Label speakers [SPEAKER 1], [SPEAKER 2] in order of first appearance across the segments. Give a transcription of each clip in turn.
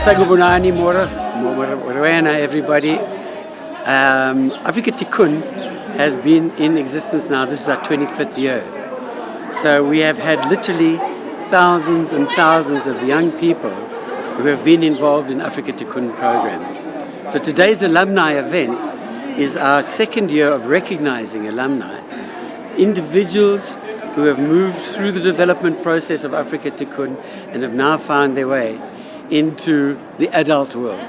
[SPEAKER 1] Sagubunani Morena, everybody. Afrika Tikkun has been in existence now. This is our 25th year. So we have had literally thousands and thousands of young people who have been involved in Afrika Tikkun programs. So today's alumni event is our second year of recognizing alumni, individuals who have moved through the development process of Afrika Tikkun and have now found their way into the adult world.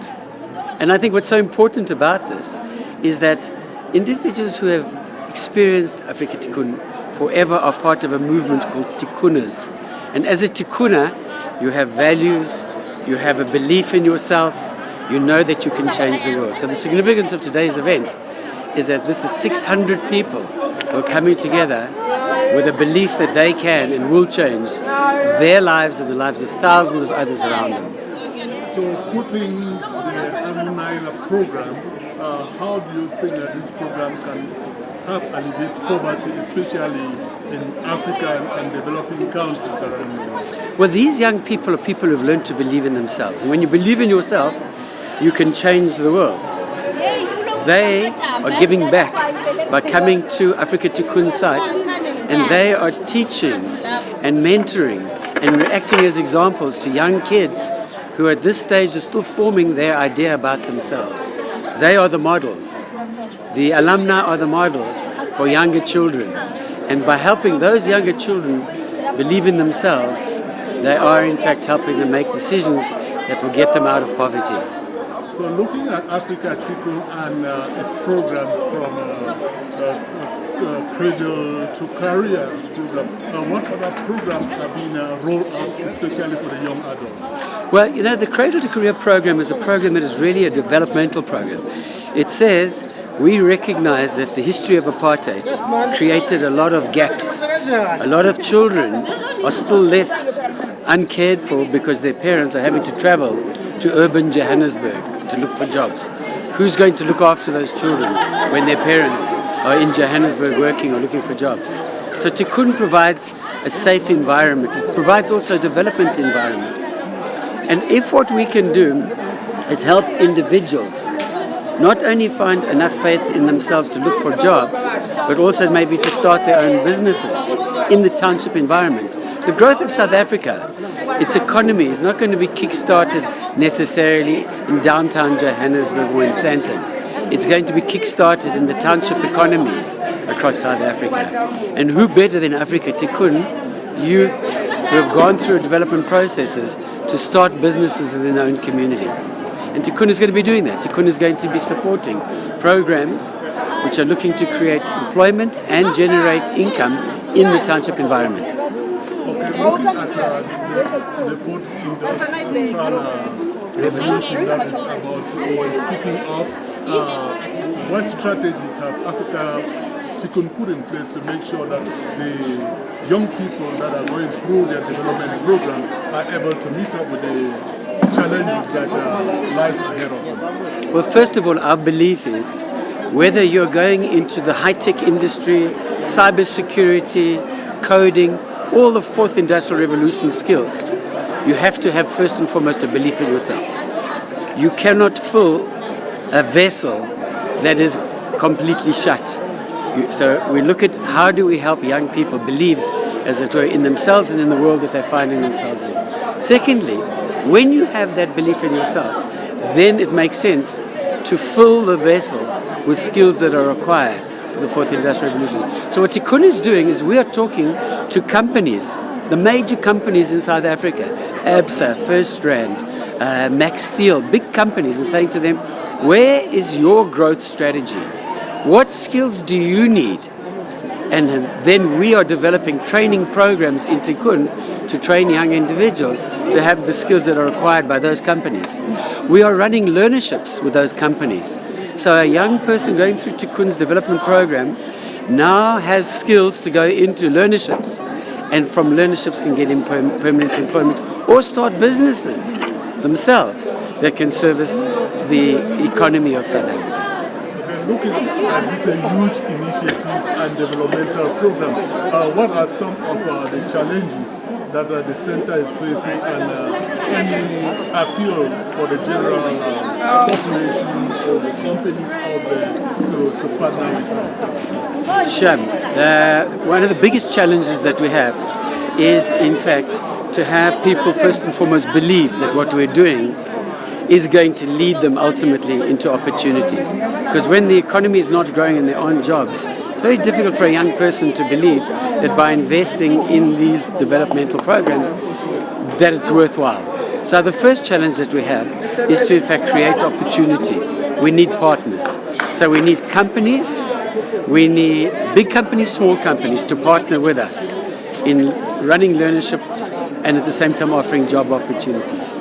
[SPEAKER 1] And I think what's so important about this is that individuals who have experienced Afrika Tikkun forever are part of a movement called Tikkunners. And as a Tikkunner, you have values, you have a belief in yourself, you know that you can change the world. So the significance of today's event is that this is 600 people who are coming together with a belief that they can and will change their lives and the lives of thousands of others around them.
[SPEAKER 2] So putting the Alumni program, how do you think that this program can help alleviate poverty, especially in Africa and developing countries around the world?
[SPEAKER 1] Well, these young people are people who've learned to believe in themselves. And when you believe in yourself, you can change the world. They are giving back by coming to Afrika Tikkun sites, and they are teaching and mentoring and acting as examples to young kids who at this stage are still forming their idea about themselves. They are the models. The alumni are the models for younger children. And by helping those younger children believe in themselves, they are in fact helping them make decisions that will get them out of poverty.
[SPEAKER 2] So looking at Afrika Tikkun and its programs from cradle to career program, what other programs have been rolled out especially for the young adults?
[SPEAKER 1] Well, you know, the Cradle to Career program is a program that is really a developmental program. It says we recognize that the history of apartheid created a lot of gaps. A lot of children are still left uncared for because their parents are having to travel to urban Johannesburg to look for jobs. Who's going to look after those children when their parents are in Johannesburg working or looking for jobs? So Tikkun provides a safe environment. It provides also a development environment. And if what we can do is help individuals not only find enough faith in themselves to look for jobs, but also maybe to start their own businesses in the township environment. The growth of South Africa, its economy is not going to be kick-started necessarily in downtown Johannesburg or in Sandton. It's going to be kick-started in the township economies across South Africa. And who better than Afrika Tikkun youth who have gone through development processes to start businesses within their own community. And Tikkun is going to be doing that. Tikkun is going to be supporting programs which are looking to create employment and generate income in the township environment.
[SPEAKER 2] Okay, looking at the fourth industrial revolution that is about or is kicking off, what strategies have Afrika Tikkun put in place to make sure that the young people that are going through their development programs are able to meet up with the challenges that lies ahead of them?
[SPEAKER 1] Well, first of all, our belief is whether you're going into the high-tech industry, cybersecurity, coding, all the fourth industrial revolution skills, you have to have first and foremost a belief in yourself. You cannot fill a vessel that is completely shut. So we look at how do we help young people believe, as it were, in themselves and in the world that they're finding themselves in. Secondly, when you have that belief in yourself, then it makes sense to fill the vessel with skills that are required for the fourth industrial revolution. So what Tikkun is doing is we are talking to companies, the major companies in South Africa, ABSA, First Rand, Max Steel, big companies, and saying to them, where is your growth strategy? What skills do you need? And then we are developing training programs in Tikkun to train young individuals to have the skills that are required by those companies. We are running learnerships with those companies. So a young person going through Tikkun's development program now has skills to go into learnerships, and from learnerships can get in permanent employment or start businesses themselves that can service the economy of South Africa.
[SPEAKER 2] Looking at these huge initiatives and developmental programs, what are some of the challenges that the center is facing, and any appeal for the general population or the companies out there to partner with Africa?
[SPEAKER 1] Sure. One of the biggest challenges that we have is, in fact, to have people first and foremost believe that what we're doing is going to lead them ultimately into opportunities. Because when the economy is not growing and there aren't jobs, it's very difficult for a young person to believe that by investing in these developmental programs that it's worthwhile. So the first challenge that we have is to in fact create opportunities. We need partners. So we need companies, we need big companies, small companies to partner with us in running learnerships and at the same time offering job opportunities.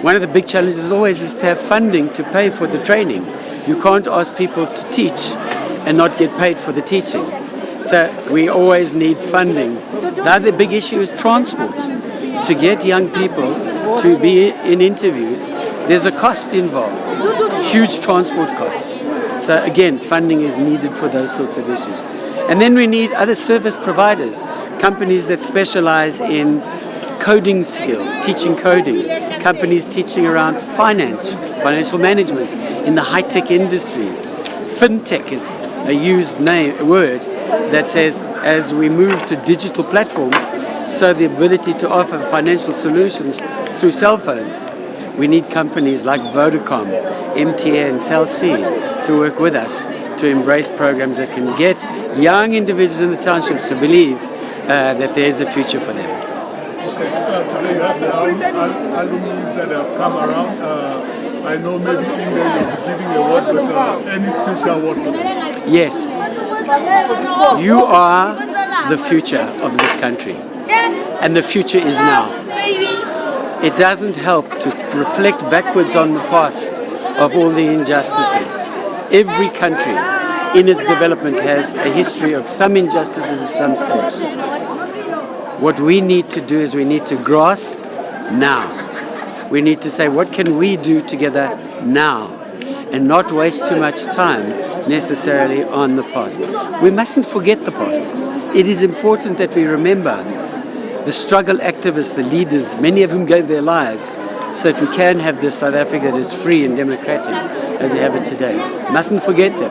[SPEAKER 1] One of the big challenges always is to have funding to pay for the training. You can't ask people to teach and not get paid for the teaching. So we always need funding. The other big issue is transport. To get young people to be in interviews, there's a cost involved, huge transport costs. So again, funding is needed for those sorts of issues. And then we need other service providers, companies that specialize in coding skills, teaching coding, companies teaching around finance, financial management in the high-tech industry. Fintech is a used word that says as we move to digital platforms, so the ability to offer financial solutions through cell phones, we need companies like Vodacom, MTN, Cell C to work with us to embrace programs that can get young individuals in the townships to believe that there is a future for them.
[SPEAKER 2] Okay, today you have the alumni that have come around. I know maybe in there you'll be giving a word, but any special word for them?
[SPEAKER 1] Yes, you are the future of this country, and the future is now. It doesn't help to reflect backwards on the past of all the injustices. Every country in its development has a history of some injustices at some stage. What we need to do is we need to grasp now. We need to say, what can we do together now? And not waste too much time necessarily on the past. We mustn't forget the past. It is important that we remember the struggle activists, the leaders, many of whom gave their lives so that we can have this South Africa that is free and democratic as we have it today. Mustn't forget them.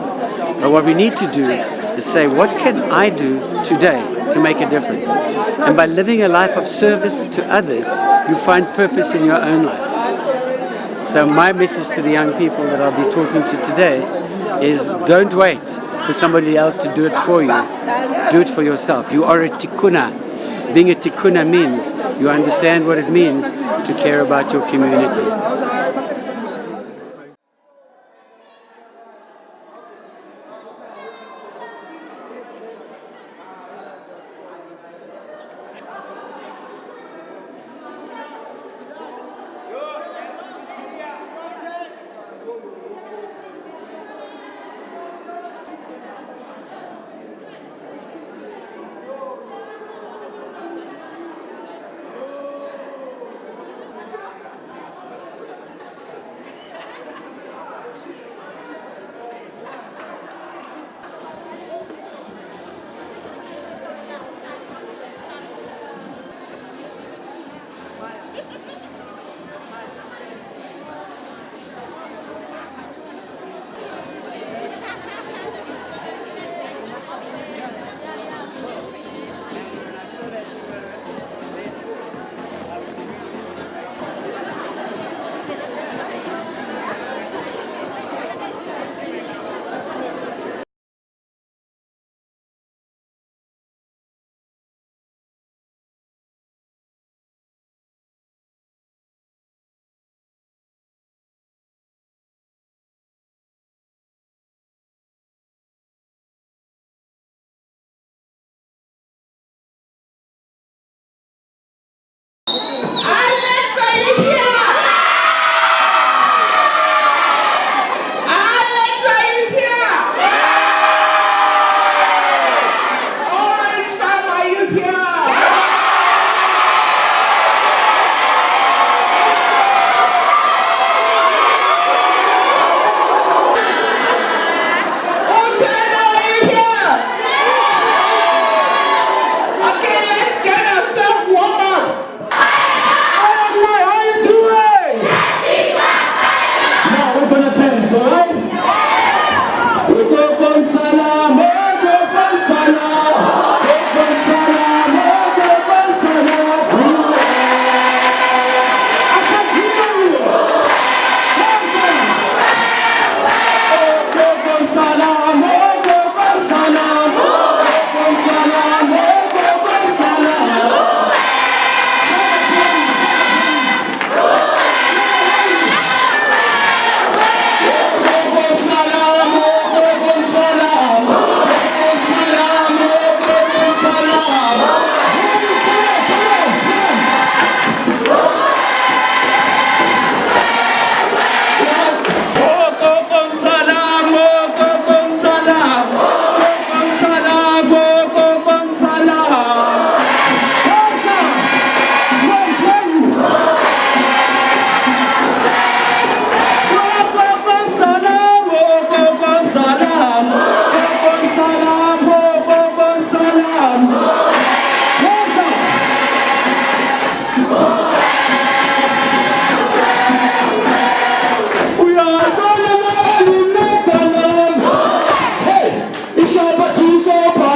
[SPEAKER 1] But what we need to do is say, what can I do today to make a difference? And by living a life of service to others, you find purpose in your own life. So my message to the young people that I'll be talking to today is don't wait for somebody else to do it for you. Do it for yourself. You are a Tikkuna. Being a Tikkuna means you understand what it means to care about your community.
[SPEAKER 3] We are not alone. Hey, it's all but you so far.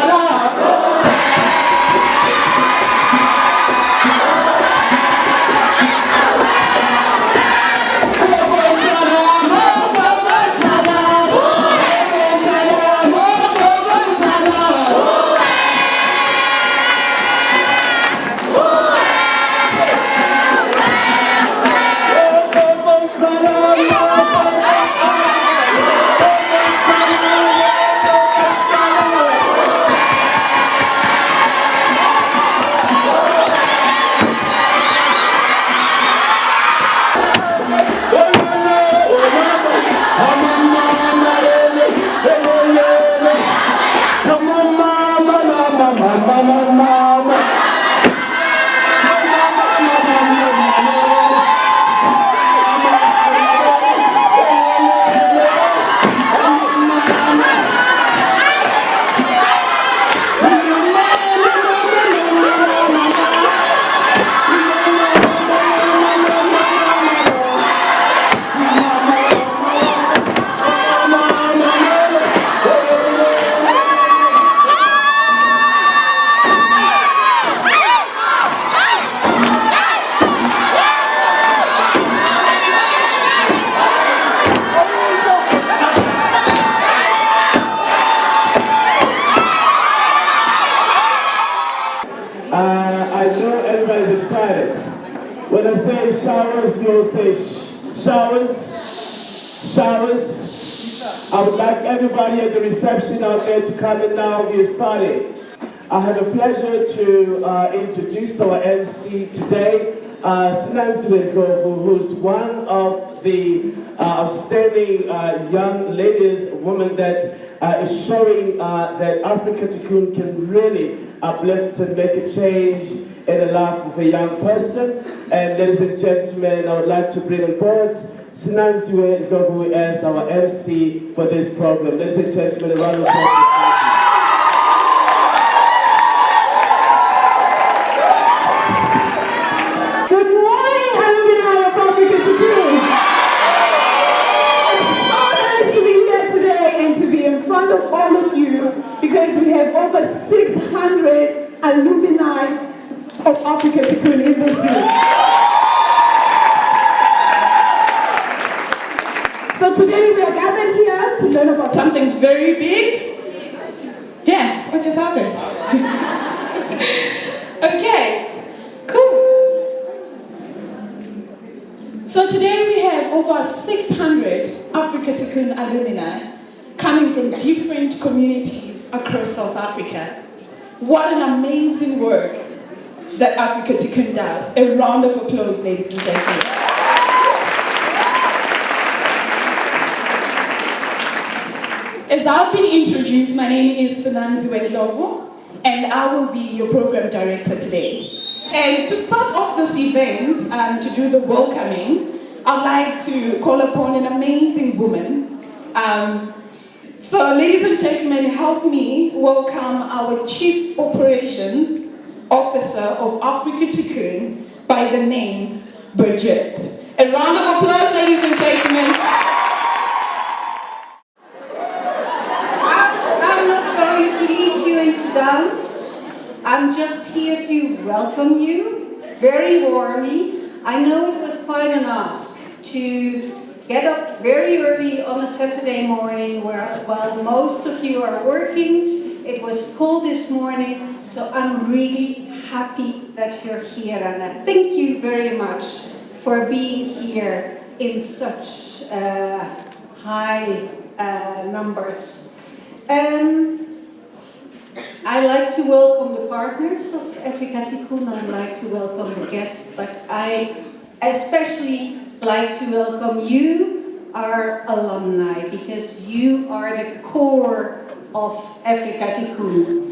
[SPEAKER 3] I know everybody's excited. When I say showers, you'll say showers, showers. I would like everybody at the reception out there to come in now. We're starting. I have a pleasure to introduce our MC today, Sinansiwe Ndlovu, who's one of the outstanding young ladies, women that is showing that Africa Tikkun can really uplift and make a change in the life of a young person. And ladies and gentlemen, I would like to bring on board Sinansiwe Ndlovu as our MC for this program. Ladies and gentlemen, a round of applause.
[SPEAKER 4] Of all of you, because we have over 600 alumni of Afrika Tikkun in this room. So today we are gathered here to learn about something very big. Yeah, what just happened? Okay, cool. So today we have over 600 Afrika Tikkun alumni coming from different communities across South Africa. What an amazing work that Afrika Tikkun does. A round of applause, ladies and gentlemen. As I've been introduced, my name is Sinansiwe Ndlovu, and I will be your program director today. And to start off this event, to do the welcoming, I'd like to call upon an amazing woman. So ladies and gentlemen, help me welcome our Chief Operations Officer of Afrika Tikkun by the name Bridget. A round of applause, ladies and gentlemen.
[SPEAKER 5] I'm not going to lead you into dance. I'm just here to welcome you very warmly. I know it was quite an ask to get up very early on a Saturday morning while most of you are working. It was cold this morning, so I'm really happy that you're here, and I thank you very much for being here in such high numbers. I like to welcome the partners of Afrika Tikkun. I like to welcome the guests, but I especially like to welcome you, our alumni, because you are the core of Afrika Tikkun.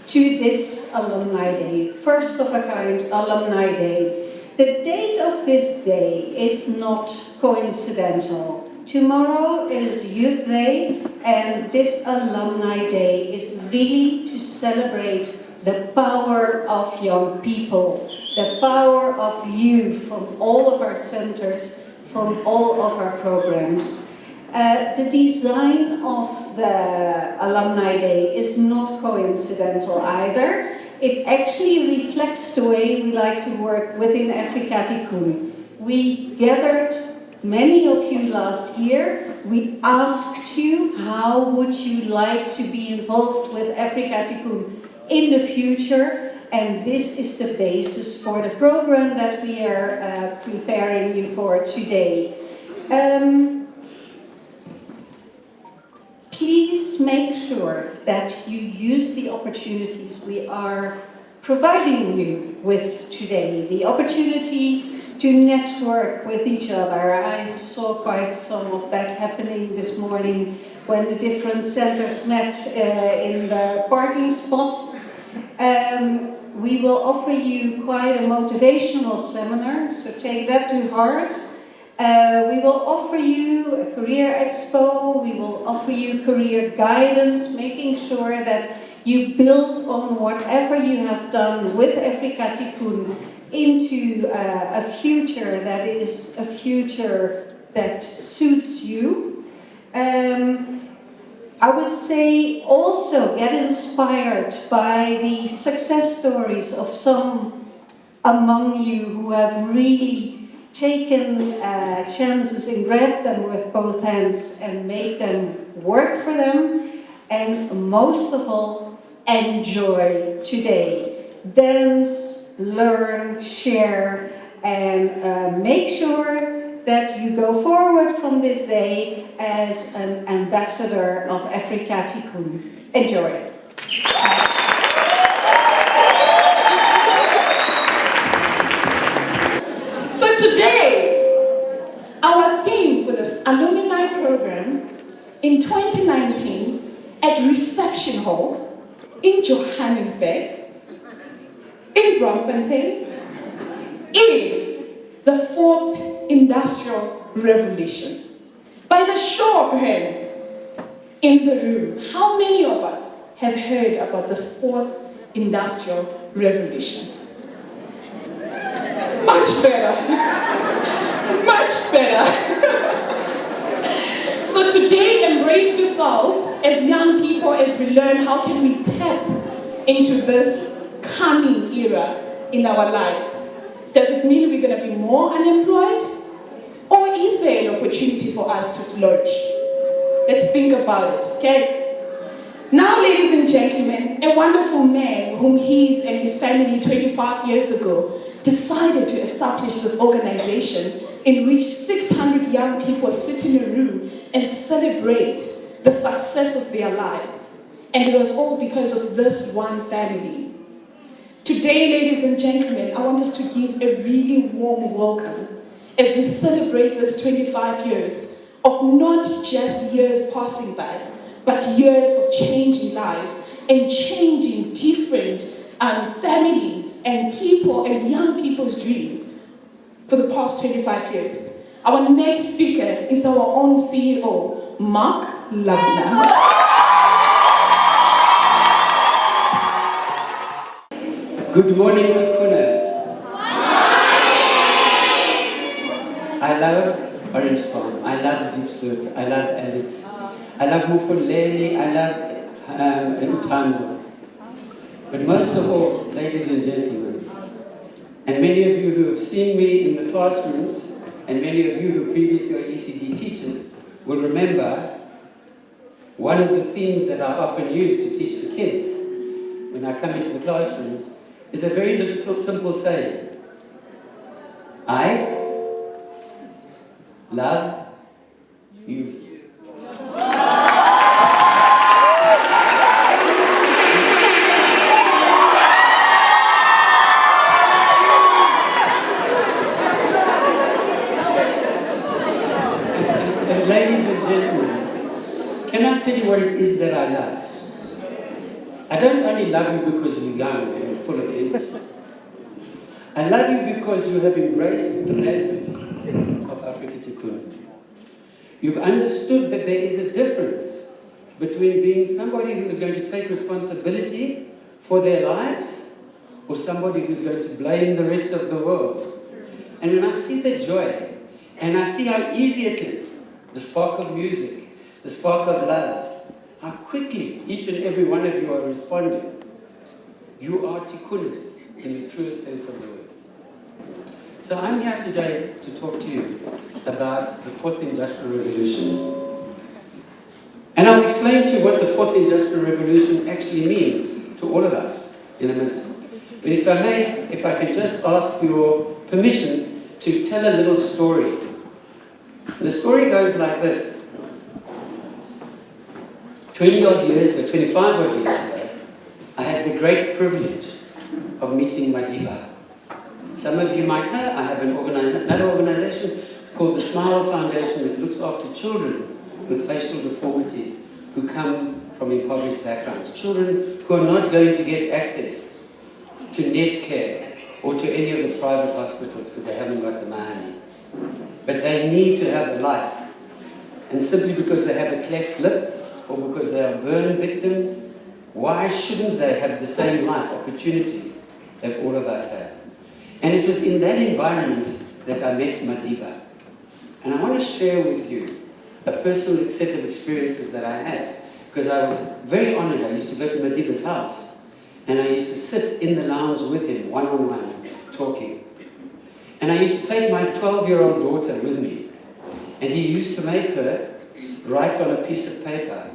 [SPEAKER 5] To this Alumni Day, first of a kind Alumni Day. The date of this day is not coincidental. Tomorrow is Youth Day, and this Alumni Day is really to celebrate the power of young people, the power of you from all of our centers, from all of our programs. The design of the Alumni Day is not coincidental either. It actually reflects the way we like to work within Afrika Tikkun. We gathered many of you last year. We asked you how would you like to be involved with Afrika Tikkun in the future, and this is the basis for the program that we are preparing you for today. Please make sure that you use the opportunities we are providing you with today. The opportunity to network with each other. I saw quite some of that happening this morning when the different centers met in the parking spot. We will offer you quite a motivational seminar, so take that to heart. We will offer you a career expo, we will offer you career guidance, making sure that you build on whatever you have done with Afrika Tikkun into a future that is a future that suits you. I would say also get inspired by the success stories of some among you who have really taken chances and grabbed them with both hands and made them work for them, and most of all, enjoy today. Dance, learn, share, and make sure that you go forward from this day as an ambassador of Afrika Tikkun. Enjoy.
[SPEAKER 4] Today, our theme for this alumni program in 2019 at Reception Hall in Johannesburg, in Braamfontein, is the fourth industrial revolution. By the show of hands in the room, how many of us have heard about this fourth industrial revolution? Much better. Much better. So today, embrace yourselves as young people as we learn how can we tap into this coming era in our lives. Does it mean we're going to be more unemployed? Or is there an opportunity for us to flourish? Let's think about it, okay? Now, ladies and gentlemen, a wonderful man whom he and his family 25 years ago decided to establish this organization in which 600 young people sit in a room and celebrate the success of their lives. And it was all because of this one family. Today, ladies and gentlemen, I want us to give a really warm welcome as we celebrate this 25 years of not just years passing by, but years of changing lives and changing different families and people and young people's dreams for the past 25 years. Our next speaker is our own CEO, Mark Lavner.
[SPEAKER 1] Good morning, Tikkuners. I love Orange Farm, I love Diepsloot, I love Alex, I love Mufuleni, I love Utando. But most of all, ladies and gentlemen, and many of you who have seen me in the classrooms, and many of you who previously were ECD teachers, will remember one of the themes that I often use to teach the kids when I come into the classrooms is a very little simple saying. I love you. Ladies and gentlemen, can I tell you what it is that I love? I don't only love you because you're young and full of energy. I love you because you have embraced the relevance of Afrika Tikkun. You've understood that there is a difference between being somebody who is going to take responsibility for their lives, or somebody who's going to blame the rest of the world? And when I see the joy, and I see how easy it is, the spark of music, the spark of love, how quickly each and every one of you are responding, you are tikkunners in the truest sense of the word. So I'm here today to talk to you about the fourth industrial revolution. And I'll explain to you what the fourth industrial revolution actually means to all of us in a minute. But if I may, if I can just ask your permission to tell a little story. The story goes like this. 20 odd years ago, 25 odd years ago, I had the great privilege of meeting Madiba. Some of you might know I have another organization called the Smile Foundation that looks after children with facial deformities who come from impoverished backgrounds. Children who are not going to get access to net care or to any of the private hospitals because they haven't got the money. But they need to have a life. And simply because they have a cleft lip or because they are burn victims, why shouldn't they have the same life opportunities that all of us have? And it was in that environment that I met Madiba. And I want to share with you a personal set of experiences that I had, because I was very honored. I used to go to Madiba's house, and I used to sit in the lounge with him, one-on-one, talking. And I used to take my 12-year-old daughter with me, and he used to make her write on a piece of paper.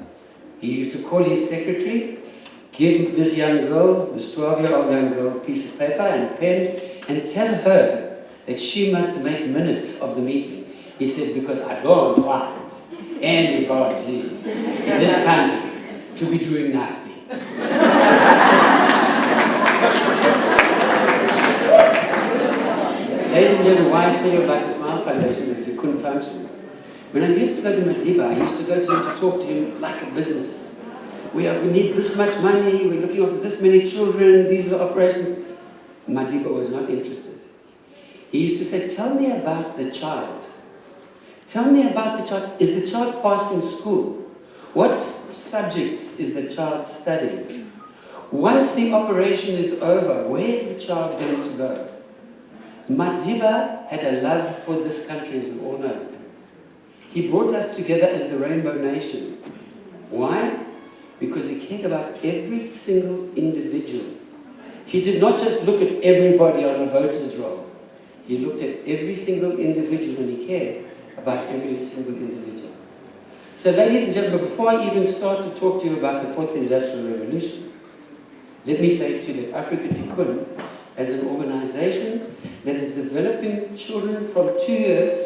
[SPEAKER 1] He used to call his secretary, give this young girl, this 12-year-old young girl, a piece of paper and a pen, and tell her that she must make minutes of the meeting. He said, because I don't want anybody in this country to be doing nothing. Ladies and gentlemen, why I tell you about the Smile Foundation and Tikkun function? When I used to go to Madiba, I used to go to him to talk to him like a business. We need this much money, we're looking after this many children, these are operations. Madiba was not interested. He used to say, tell me about the child. Tell me about the child. Is the child passing school? What subjects is the child studying? Once the operation is over, where is the child going to go? Madiba had a love for this country, as we all know. He brought us together as the Rainbow Nation. Why? Because he cared about every single individual. He did not just look at everybody on a voter's roll. He looked at every single individual and he cared about every single individual. So ladies and gentlemen, before I even start to talk to you about the fourth industrial revolution, let me say to you that Afrika Tikkun, as an organization that is developing children from 2 years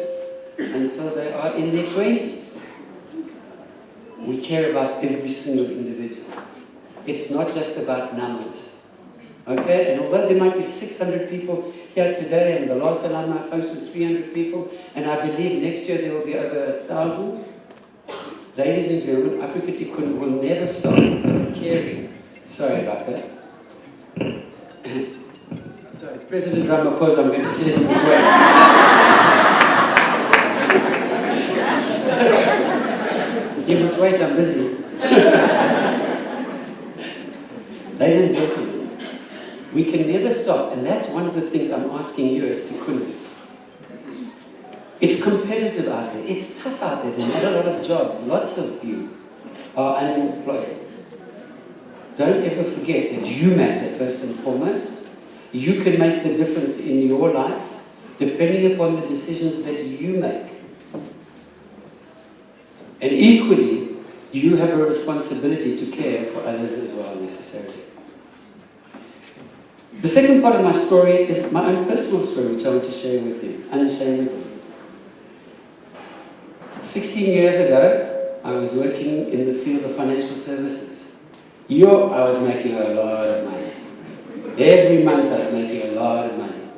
[SPEAKER 1] until they are in their 20s, we care about every single individual. It's not just about numbers. Okay, and although there might be 600 people here today, and the last alumni function 300 people, and I believe next year there will be over 1,000, ladies and gentlemen, Afrika Tikkun will never stop caring. Sorry about that. So it's President Ramaphosa, I'm going to tell him this way. You must wait, I'm busy. Ladies and gentlemen, we can never stop, and that's one of the things I'm asking you as tikkunners. It's competitive out there. It's tough out there. There's not a lot of jobs. Lots of you are unemployed. Don't ever forget that you matter first and foremost. You can make the difference in your life depending upon the decisions that you make. And equally, you have a responsibility to care for others as well, necessarily. The second part of my story is my own personal story, which I want to share with you, unashamedly. 16 years ago, I was working in the field of financial services. I was making a lot of money. Every month I was making a lot of money.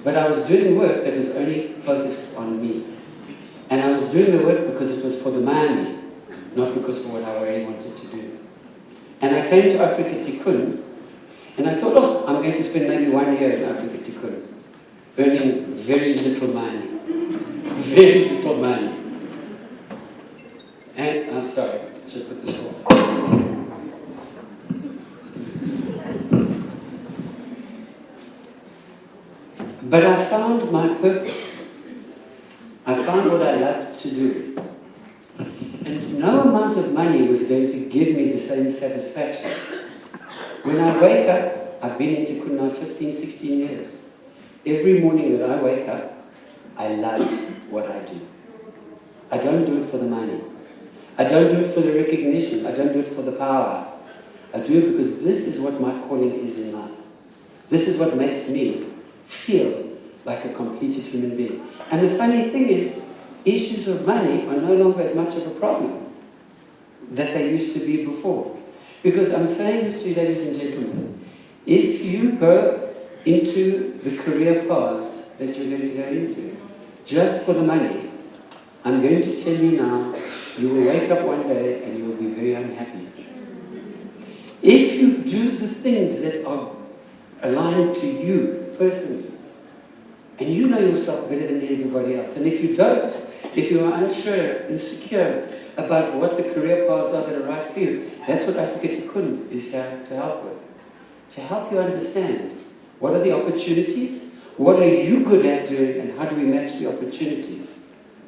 [SPEAKER 1] But I was doing work that was only focused on me. And I was doing the work because it was for the money, not because for what I really wanted to do. And I came to Afrika Tikkun, and I thought, oh, I'm going to spend maybe 1 year in Afrika Tikkun, earning very little money. Very little money. And, I'm sorry, I should put this off. But I found my purpose. I found what I love to do. And no amount of money was going to give me the same satisfaction. When I wake up, I've been in Tikkun now 15, 16 years. Every morning that I wake up, I love what I do. I don't do it for the money. I don't do it for the recognition. I don't do it for the power. I do it because this is what my calling is in life. This is what makes me feel like a completed human being. And the funny thing is, issues of money are no longer as much of a problem that they used to be before. Because I'm saying this to you, ladies and gentlemen, if you go into the career paths that you're going to go into just for the money, I'm going to tell you now, you will wake up one day and you will be very unhappy. If you do the things that are aligned to you personally, and you know yourself better than anybody else, and if you don't, if you are unsure, insecure about what the career paths are that are right for you, that's what Afrika Tikkun is here to help with. To help you understand what are the opportunities, what are you good at doing, and how do we match the opportunities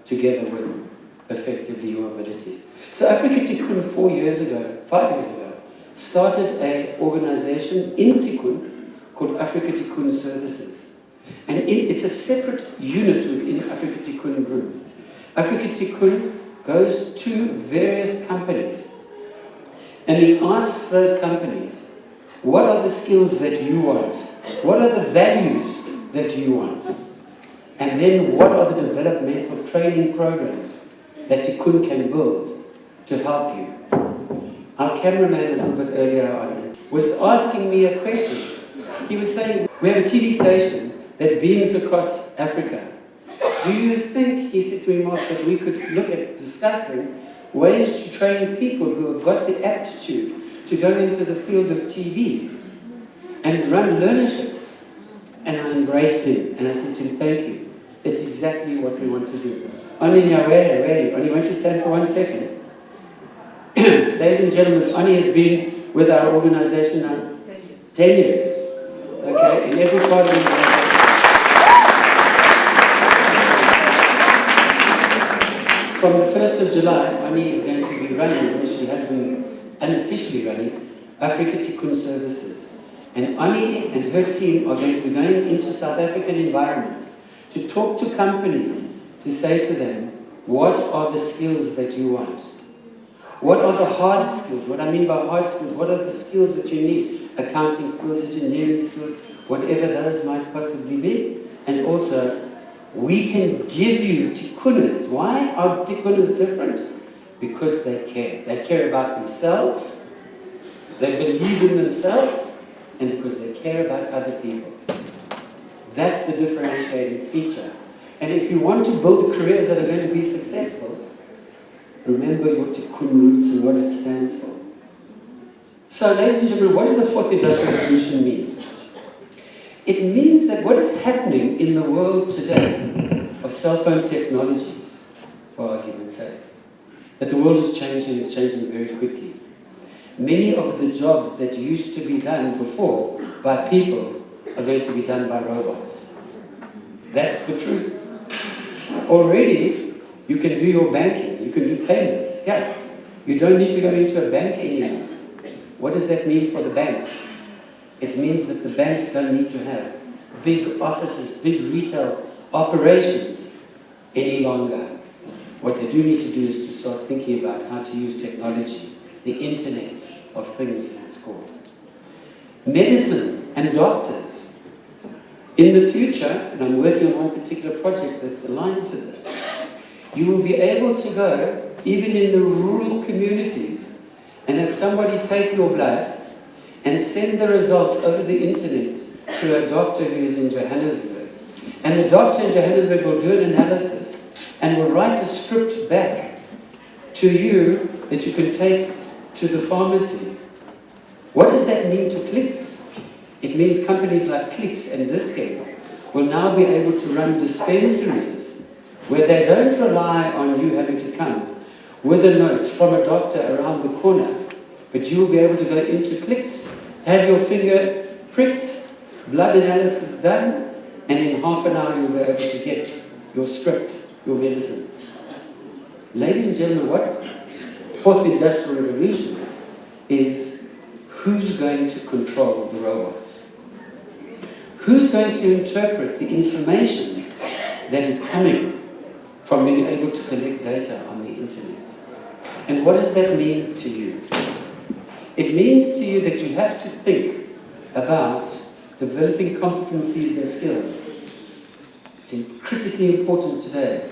[SPEAKER 1] together with effectively your abilities. So Afrika Tikkun 5 years ago, started an organization in Tikkun called Afrika Tikkun Services. And it's a separate unit within Afrika Tikkun Group. Afrika Tikkun goes to various companies and it asks those companies, what are the skills that you want? What are the values that you want? And then what are the developmental training programs that Tikkun can build to help you? Our cameraman a little bit earlier on was asking me a question. He was saying, we have a TV station that beams across Africa. Do you think, he said to me, Mark, that we could look at discussing ways to train people who have got the aptitude to go into the field of TV and run learnerships? And I embraced him and I said to him, thank you. It's exactly what we want to do. Ani, where are you? Ani, won't you stand for 1 second? Ladies and gentlemen, Ani has been with our organization now 10 years. Okay, in every part of the organization. From the 1st of July, Ani is going to be running, and she has been unofficially running, Afrika Tikkun Services. And Ani and her team are going to be going into South African environments to talk to companies, to say to them, what are the skills that you want? What are the hard skills? What I mean by hard skills, what are the skills that you need? Accounting skills, engineering skills, whatever those might possibly be. And also, we can give you tikkunners. Why are tikkunners different? Because they care. They care about themselves, they believe in themselves, and because they care about other people. That's the differentiating feature. And if you want to build careers that are going to be successful, remember your Tikkun roots and what it stands for. So, ladies and gentlemen, what does the fourth industrial revolution mean? It means that what is happening in the world today of cell phone technologies, for argument's sake, that the world is changing, it's changing very quickly. Many of the jobs that used to be done before by people are going to be done by robots. That's the truth. Already, you can do your banking, you can do payments. Yeah, you don't need to go into a bank anymore. What does that mean for the banks? It means that the banks don't need to have big offices, big retail operations any longer. What they do need to do is to start thinking about how to use technology, the Internet of Things as it's called. Medicine and doctors. In the future, and I'm working on one particular project that's aligned to this, you will be able to go, even in the rural communities, and have somebody take your blood and send the results over the internet to a doctor who is in Johannesburg. And the doctor in Johannesburg will do an analysis and will write a script back to you that you can take to the pharmacy. What does that mean to Clicks? It means companies like Clicks and Diskette will now be able to run dispensaries where they don't rely on you having to come with a note from a doctor around the corner, but you will be able to go into Clicks, have your finger pricked, blood analysis done, and in half an hour you'll be able to get your script, your medicine. Ladies and gentlemen, what fourth industrial revolution is who's going to control the robots? Who's going to interpret the information that is coming from being able to collect data on the internet? And what does that mean to you? It means to you that you have to think about developing competencies and skills. It's critically important today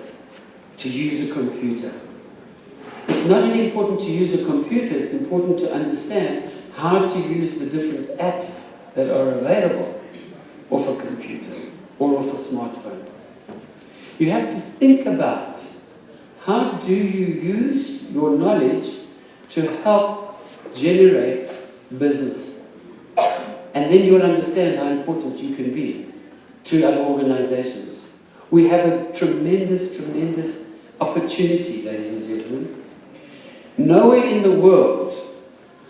[SPEAKER 1] to use a computer. It's not only important to use a computer, it's important to understand how to use the different apps that are available off a computer or off a smartphone. You have to think about how do you use your knowledge to help generate business. And then you'll understand how important you can be to other organizations. We have a tremendous, tremendous opportunity, ladies and gentlemen. Nowhere in the world,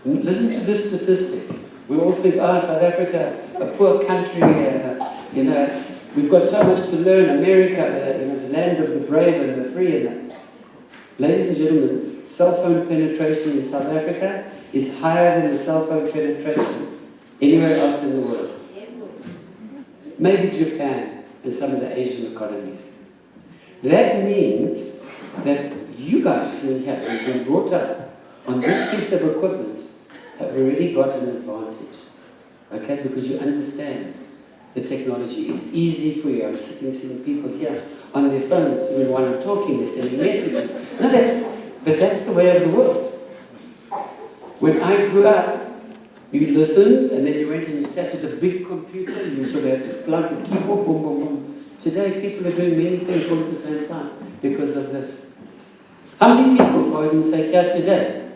[SPEAKER 1] listen to this statistic. We all think, South Africa, a poor country, we've got so much to learn, America, the land of the brave and the free. And that. Ladies and gentlemen, cell phone penetration in South Africa is higher than the cell phone penetration anywhere else in the world. Maybe Japan and some of the Asian economies. That means that you guys who have been brought up on this piece of equipment have already got an advantage, okay? Because you understand the technology. It's easy for you. I'm seeing people here on their phones when I'm talking, they're sending messages. No, but that's the way of the world. When I grew up, you listened and then you went and you sat at a big computer. You sort of had to plug the keyboard, boom, boom, boom. Today, people are doing many things all at the same time because of this. How many people, for argument's sake, here today,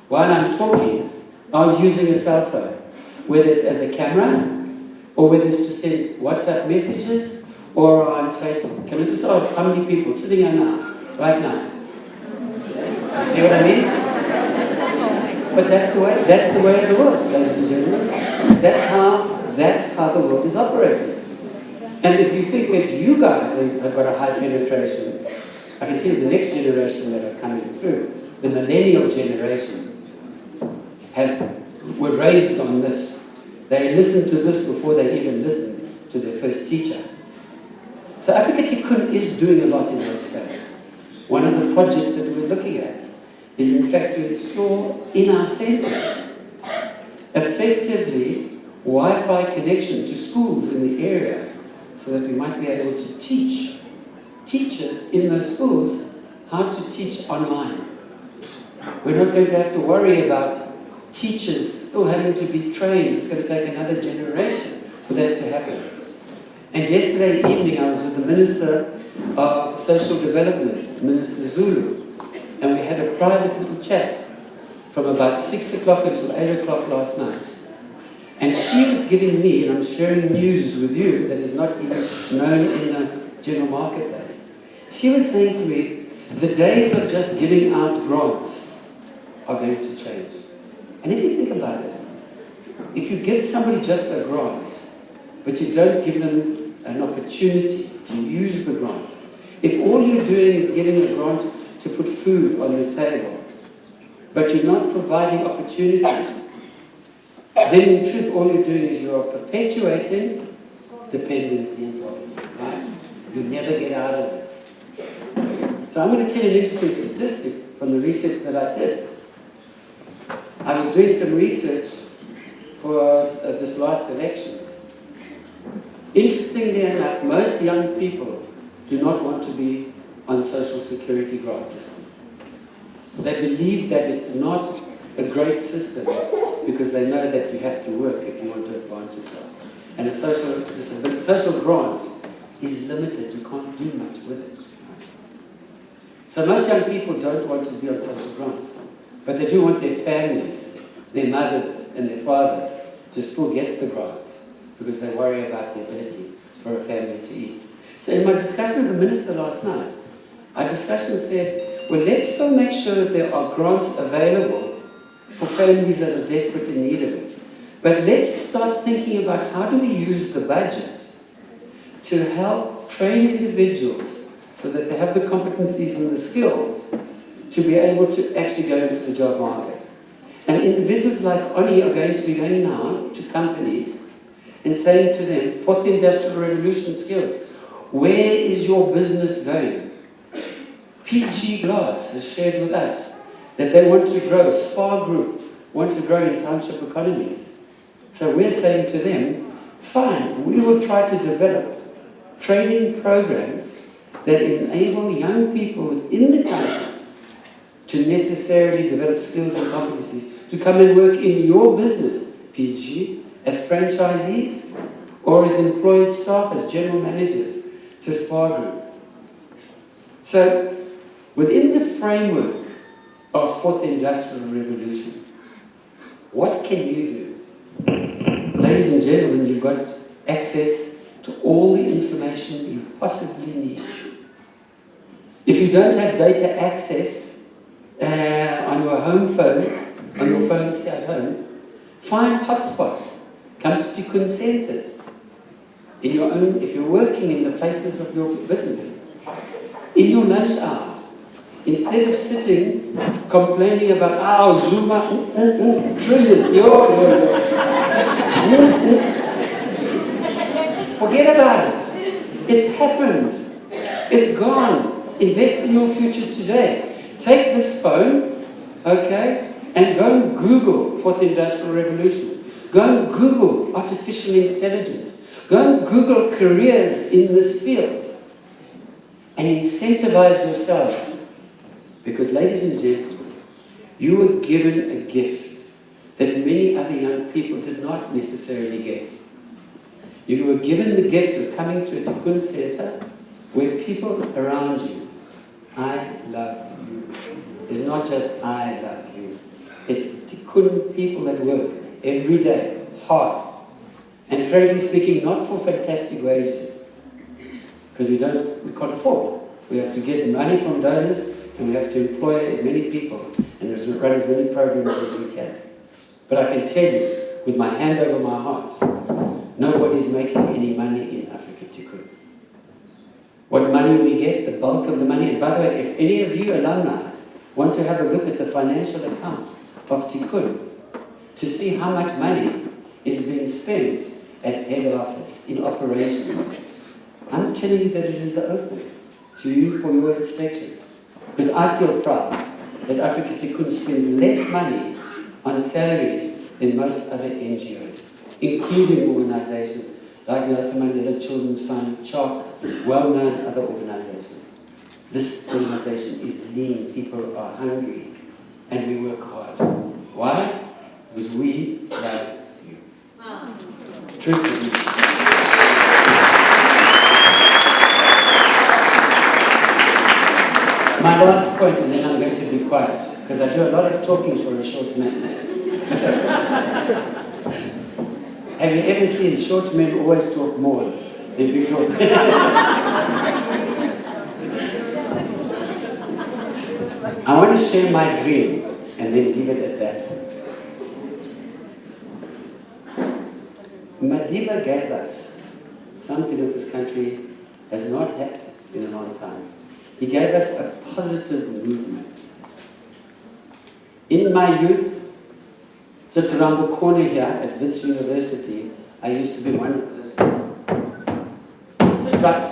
[SPEAKER 1] while I'm talking, are using a cell phone? Whether it's as a camera, or whether it's to send WhatsApp messages, or on Facebook. Can I just ask how many people sitting here now, right now? You see what I mean? But that's the way of the world, ladies and gentlemen. That's how the world is operating. And if you think that you guys have got a high penetration, I can tell you the next generation that are coming through, the millennial generation, were raised on this. They listened to this before they even listened to their first teacher. So Afrika Tikkun is doing a lot in that space. One of the projects that we're looking at is in fact to install in our centres effectively Wi-Fi connection to schools in the area so that we might be able to teach teachers in those schools how to teach online. We're not going to have to worry about teachers still having to be trained. It's going to take another generation for that to happen. And yesterday evening I was with the Minister of Social Development, Minister Zulu, and we had a private little chat from about 6 o'clock until 8 o'clock last night. And she was giving me, and I'm sharing news with you that is not even known in the general marketplace. She was saying to me, the days of just giving out grants are going to change. And if you think about it, if you give somebody just a grant, but you don't give them an opportunity to use the grant, if all you're doing is giving a grant to put food on the table, but you're not providing opportunities, then in truth all you're doing is you're perpetuating dependency and poverty, right? You'll never get out of it. So I'm going to tell you an interesting statistic from the research that I did. I was doing some research for this last elections. Interestingly enough, most young people do not want to be on social security grant system. They believe that it's not a great system because they know that you have to work if you want to advance yourself. And a social grant is limited. You can't do much with it. So most young people don't want to be on social grants, but they do want their families, their mothers and their fathers to still get the grants because they worry about the ability for a family to eat. So in my discussion with the minister last night, our discussion said, well, let's still make sure that there are grants available for families that are desperate in need of it. But let's start thinking about how do we use the budget to help train individuals so that they have the competencies and the skills to be able to actually go into the job market. And individuals like Ollie are going to be going now to companies and saying to them, fourth industrial revolution skills, where is your business going? PG Glass has shared with us that they want to grow, Spar Group want to grow in township economies. So we're saying to them, fine, we will try to develop training programs that enable young people within the townships to necessarily develop skills and competencies to come and work in your business, PG, as franchisees or as employed staff, as general managers to Spar Group. So, within the framework of fourth industrial revolution, what can you do? Ladies and gentlemen, you've got access to all the information you possibly need. If you don't have data access on your home phones, on your phones here at home, find hotspots. Come to Tikkun centers. In your own, if you're working in the places of your business, in your lunch hour, instead of sitting complaining about, Zuma, trillions, forget about it. It's happened. It's gone. Invest in your future today. Take this phone, okay, and go and Google Fourth Industrial Revolution. Go and Google artificial intelligence. Go and Google careers in this field. And incentivize yourself. Because, ladies and gentlemen, you were given a gift that many other young people did not necessarily get. You were given the gift of coming to a Tikkun center where people around you, I love you. It's not just I love you. It's Tikkun people that work every day, hard. And frankly speaking, not for fantastic wages. Because we can't afford. We have to get money from donors and we have to employ as many people and run as many programs as we can. But I can tell you, with my hand over my heart, nobody's making any money in Afrika Tikkun. What money we get, the bulk of the money, and by the way, if any of you alumni want to have a look at the financial accounts of Tikkun to see how much money is being spent at head office, in operations, I'm telling you that it is open to you for your inspection. Because I feel proud that Afrika Tikkun spends less money on salaries than most other NGOs, including organizations like Nelson Mandela Children's Fund, CHOC, well-known other organizations. This organization is lean, people are hungry, and we work hard. Why? Because we love you. Truthfully. My last point, and then I'm going to be quiet, because I do a lot of talking for a short man. Have you ever seen short men always talk more than big talk? I want to share my dream and then leave it at that. Madiba gave us something that this country has not had in a long time. He gave us a positive movement. In my youth, just around the corner here at Wits University, I used to be one of those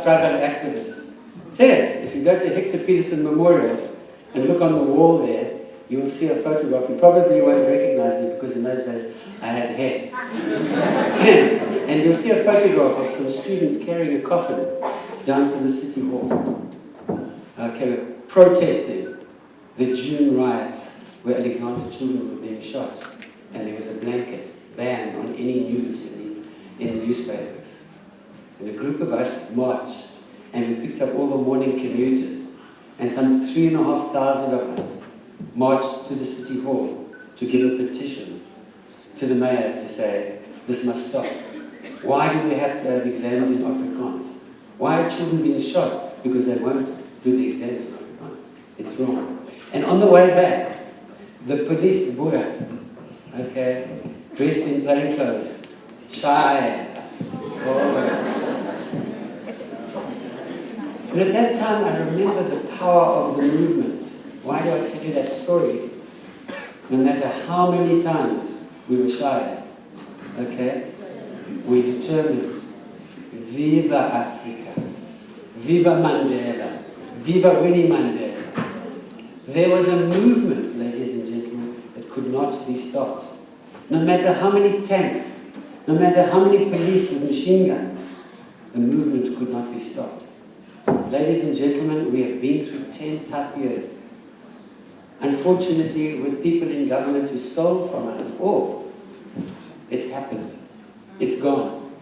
[SPEAKER 1] struggle activists. Serious, if you go to Hector Peterson Memorial and look on the wall there, you will see a photograph. You probably won't recognize me because in those days I had hair. And you'll see a photograph of some students carrying a coffin down to the city hall. Okay, protesting the June riots where Alexander children were being shot, and there was a blanket ban on any news in the newspapers. And a group of us marched, and we picked up all the morning commuters, and some 3,500 of us marched to the city hall to give a petition to the mayor to say, this must stop. Why do we have to have exams in Afrikaans? Why are children being shot? Because they won't do the exams in Afrikaans. It's wrong. And on the way back, the police, the Boer, okay, dressed in plain clothes, shy at us. And at that time, I remember the power of the movement. Why do I tell you that story? No matter how many times we were shy, okay, we determined, Viva Africa, Viva Mandela, Viva Winnie Mandela. There was a movement, ladies and gentlemen, that could not be stopped. No matter how many tanks, no matter how many police with machine guns, the movement could not be stopped. Ladies and gentlemen, we have been through 10 tough years. Unfortunately, with people in government who stole from us all, it's happened. It's gone.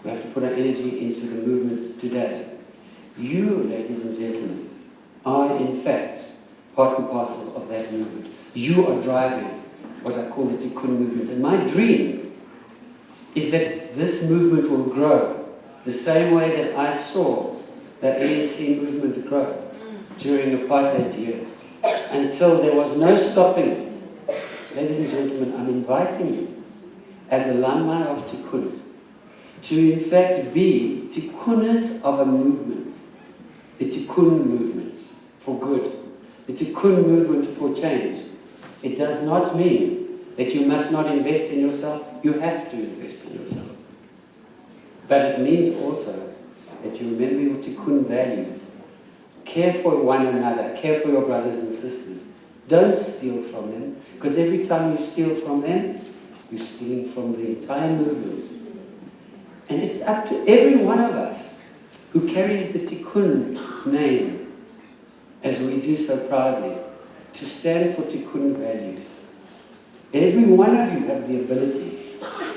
[SPEAKER 1] We have to put our energy into the movement today. You, ladies and gentlemen, are in fact part and parcel of that movement. You are driving what I call the Tikkun movement. And my dream is that this movement will grow the same way that I saw the ANC movement grow during apartheid years, until there was no stopping it. Ladies and gentlemen, I'm inviting you, as alumni of Tikkun, to in fact be Tikkunners of a movement, the Tikkun movement for good, the Tikkun movement for change. It does not mean that you must not invest in yourself. You have to invest in yourself. But it means also that you remember your Tikkun values. Care for one another, care for your brothers and sisters. Don't steal from them, because every time you steal from them, you're stealing from the entire movement. And it's up to every one of us who carries the Tikkun name, as we do so proudly, to stand for Tikkun values. Every one of you have the ability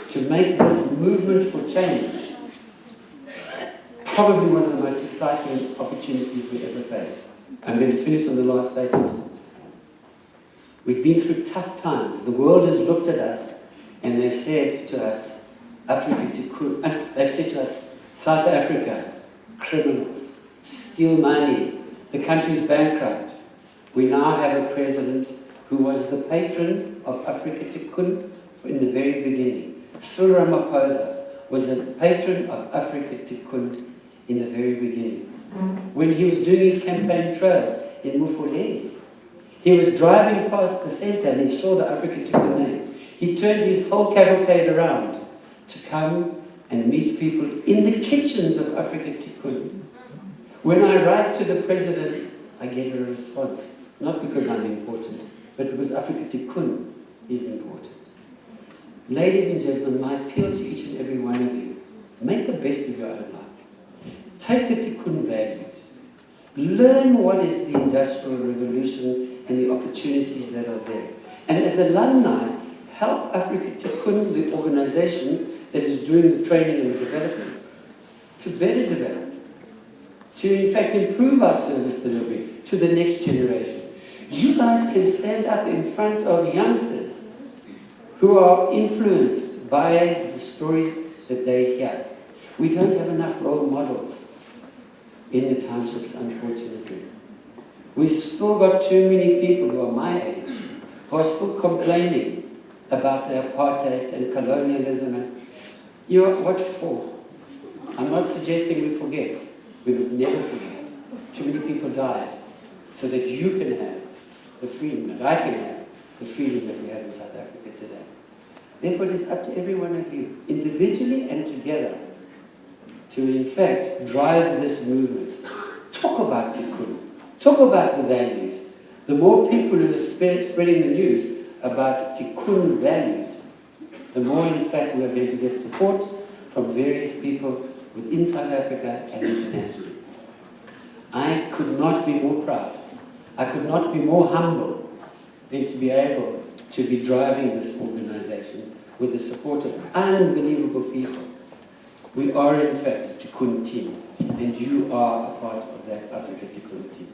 [SPEAKER 1] to make this movement for change probably one of the most exciting opportunities we ever face. I'm going to finish on the last statement. We've been through tough times. The world has looked at us and they've said to us, Afrika Tikkun, they've said to us, South Africa, criminals, steal money, the country's bankrupt. We now have a president who was the patron of Afrika Tikkun in the very beginning. Cyril Ramaphosa was the patron of Afrika Tikkun in the very beginning. When he was doing his campaign trail in Mufuleni, he was driving past the center and he saw the Afrika Tikkun name. He turned his whole cavalcade around to come and meet people in the kitchens of Afrika Tikkun. When I write to the president, I get a response. Not because I'm important, but because Afrika Tikkun is important. Ladies and gentlemen, my appeal to each and every one of you, make the best of your own life. Take the Tikkun values. Learn what is the Industrial Revolution and the opportunities that are there. And as alumni, help Afrika Tikkun, the organization that is doing the training and the development, to better develop, to in fact improve our service delivery to the next generation. You guys can stand up in front of youngsters who are influenced by the stories that they hear. We don't have enough role models in the townships, unfortunately. We've still got too many people who are my age who are still complaining about the apartheid and colonialism. And what for? I'm not suggesting we forget. We must never forget. Too many people died so that you can have the freedom, that I can have the freedom that we have in South Africa today. Therefore, it is up to every one of you, individually and together, to in fact drive this movement. Talk about Tikkun. Talk about the values. The more people who are spreading the news about Tikkun values, the more in fact we are going to get support from various people within South Africa and internationally. I could not be more proud. I could not be more humble than to be able to be driving this organization with the support of unbelievable people. We are in fact a Tikkun team, and you are a part of that Afrika Tikkun team.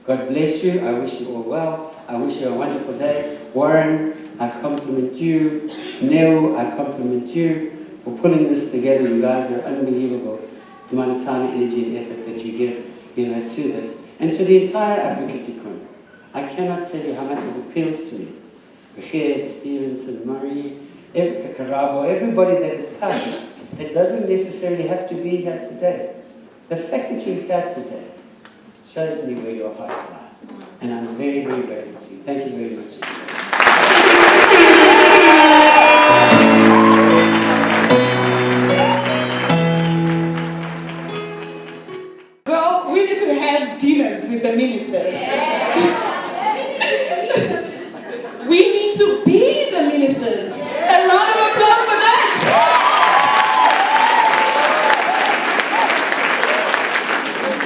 [SPEAKER 1] God bless you. I wish you all well. I wish you a wonderful day. Warren, I compliment you. Neo, I compliment you for pulling this together. You guys are unbelievable. The amount of time, energy, and effort that you give, to this. And to the entire Afrika Tikkun. I cannot tell you how much it appeals to me. Richard, Stevenson, Murray, Karabo, everybody that has come, that doesn't necessarily have to be here today. The fact that you're here today shows me where your hearts lie. And I'm very, very grateful to you. Thank you very much.
[SPEAKER 4] Well, we need to have dinners with the ministers. We need to be the ministers. A round of applause for that.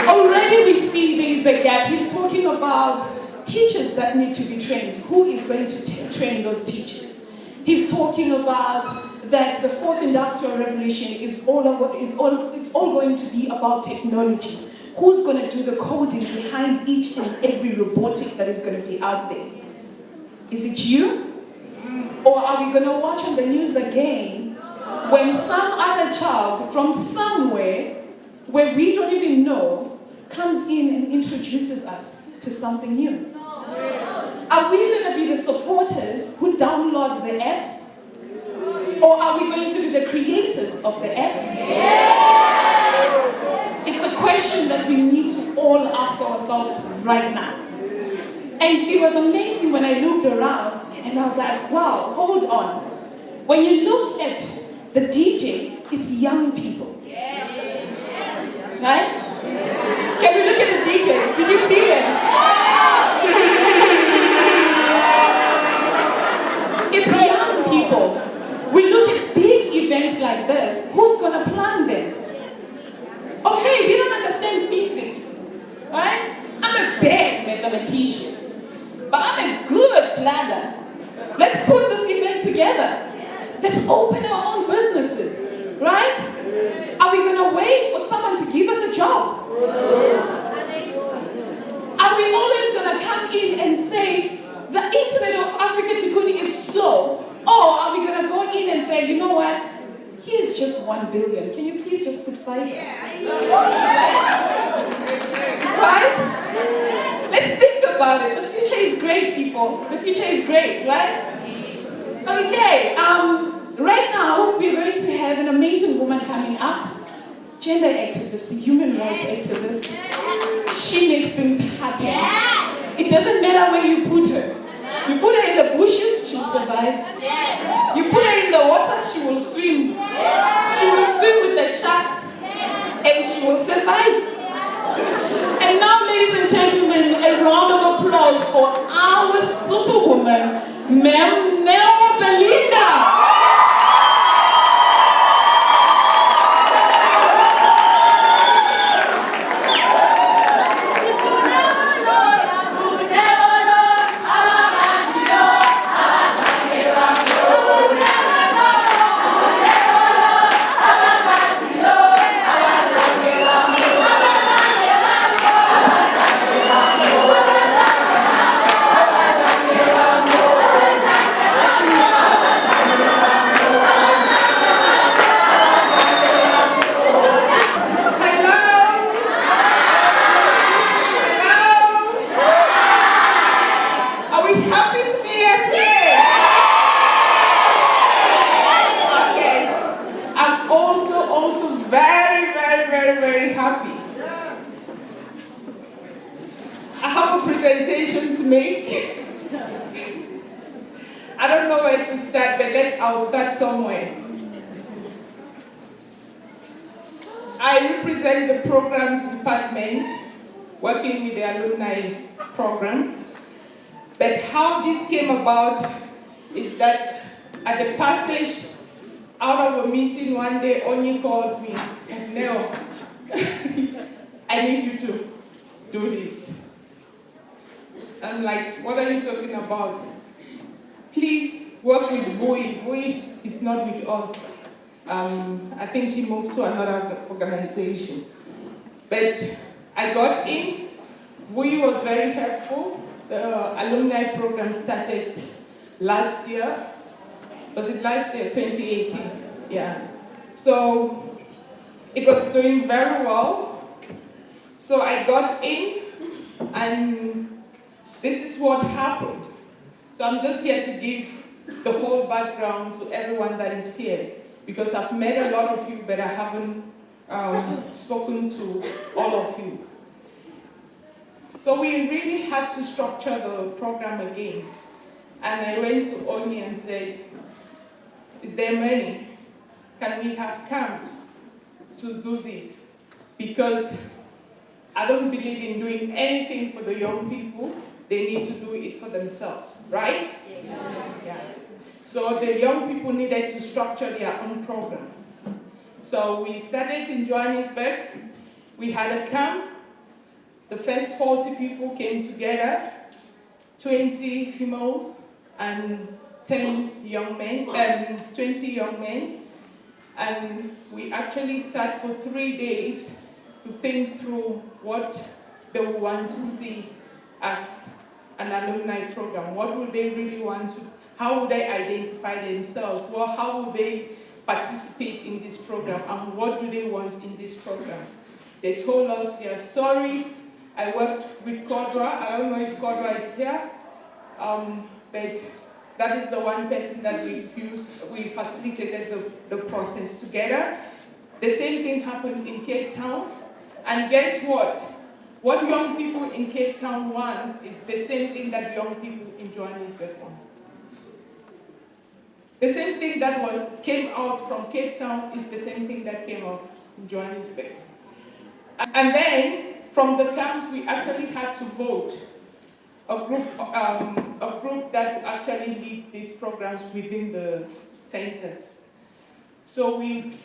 [SPEAKER 4] Already we see there's a gap. He's talking about teachers that need to be trained. Who is going to train those teachers? He's talking about that the fourth industrial revolution is all going to be about technology. Who's going to do the coding behind each and every robotic that is going to be out there? Is it you? Or are we going to watch on the news again when some other child from somewhere where we don't even know comes in and introduces us to something new? Are we going to be the supporters who download the apps? Or are we going to be the creators of the apps? It's a question that we need to all ask ourselves right now. And it was amazing when I looked around and I was like, wow, hold on. When you look at the DJs, it's young people. Right? Can we look at the DJs? Did you see them? It's young people. We look at big events like this. Who's going to plan them? Okay, we don't understand physics. Right? I'm a bad mathematician. But I'm a good planner. Let's put this event together. Let's open our own businesses. Right? Are we going to wait for someone to give us a job? Are we always going to come in and say, the internet of Africa Tikkun is slow? Or are we going to go in and say, you know what? Here's just 1 billion. Can you please just put 5? Right? Let's think about it. The future is great, people. The future is great, right? Okay, right now we're going to have an amazing woman coming up. Gender activist, human rights activist. She makes things happen. It doesn't matter where you put her. You put her in the bushes, she will survive. You put her in the water, she will swim. She will swim with the sharks, and she will survive. And now, ladies and gentlemen, a round of applause for our superwoman, Ma'am Nell Belinda.
[SPEAKER 6] I'll start somewhere. I represent the programs department working with the alumni program. But how this came about is that at the passage out of a meeting one day, Onyi called me and Nell, I need you to do this. I'm like, what are you talking about? Please work with Bui. Bui is not with us. I think she moved to another organization. But I got in. Bui was very helpful. The alumni program started last year. Was it last year, 2018? Yeah. So it was doing very well. So I got in, and this is what happened. So I'm just here to give the whole background to everyone that is here, because I've met a lot of you, but I haven't spoken to all of you. So we really had to structure the program again. And I went to Oni and said, is there money? Can we have camps to do this? Because I don't believe in doing anything for the young people. They need to do it for themselves, right? Yes. Yeah. So the young people needed to structure their own program. So we started in Johannesburg. We had a camp. The first 40 people came together, 20 females and 10 young men, 20 young men. And we actually sat for 3 days to think through what they would want to see as an alumni program. What would they really want to, how would they identify themselves? Well, how would they participate in this program? And what do they want in this program? They told us their stories. I worked with Kodwa. I don't know if Kodwa is here, but that is the one person that we facilitated the process together. The same thing happened in Cape Town. And guess what? What young people in Cape Town want is the same thing that young people in Johannesburg want. The same thing that came out from Cape Town is the same thing that came out in Johannesburg. And then, from the camps, we actually had to vote a group that would actually lead these programs within the centers. So we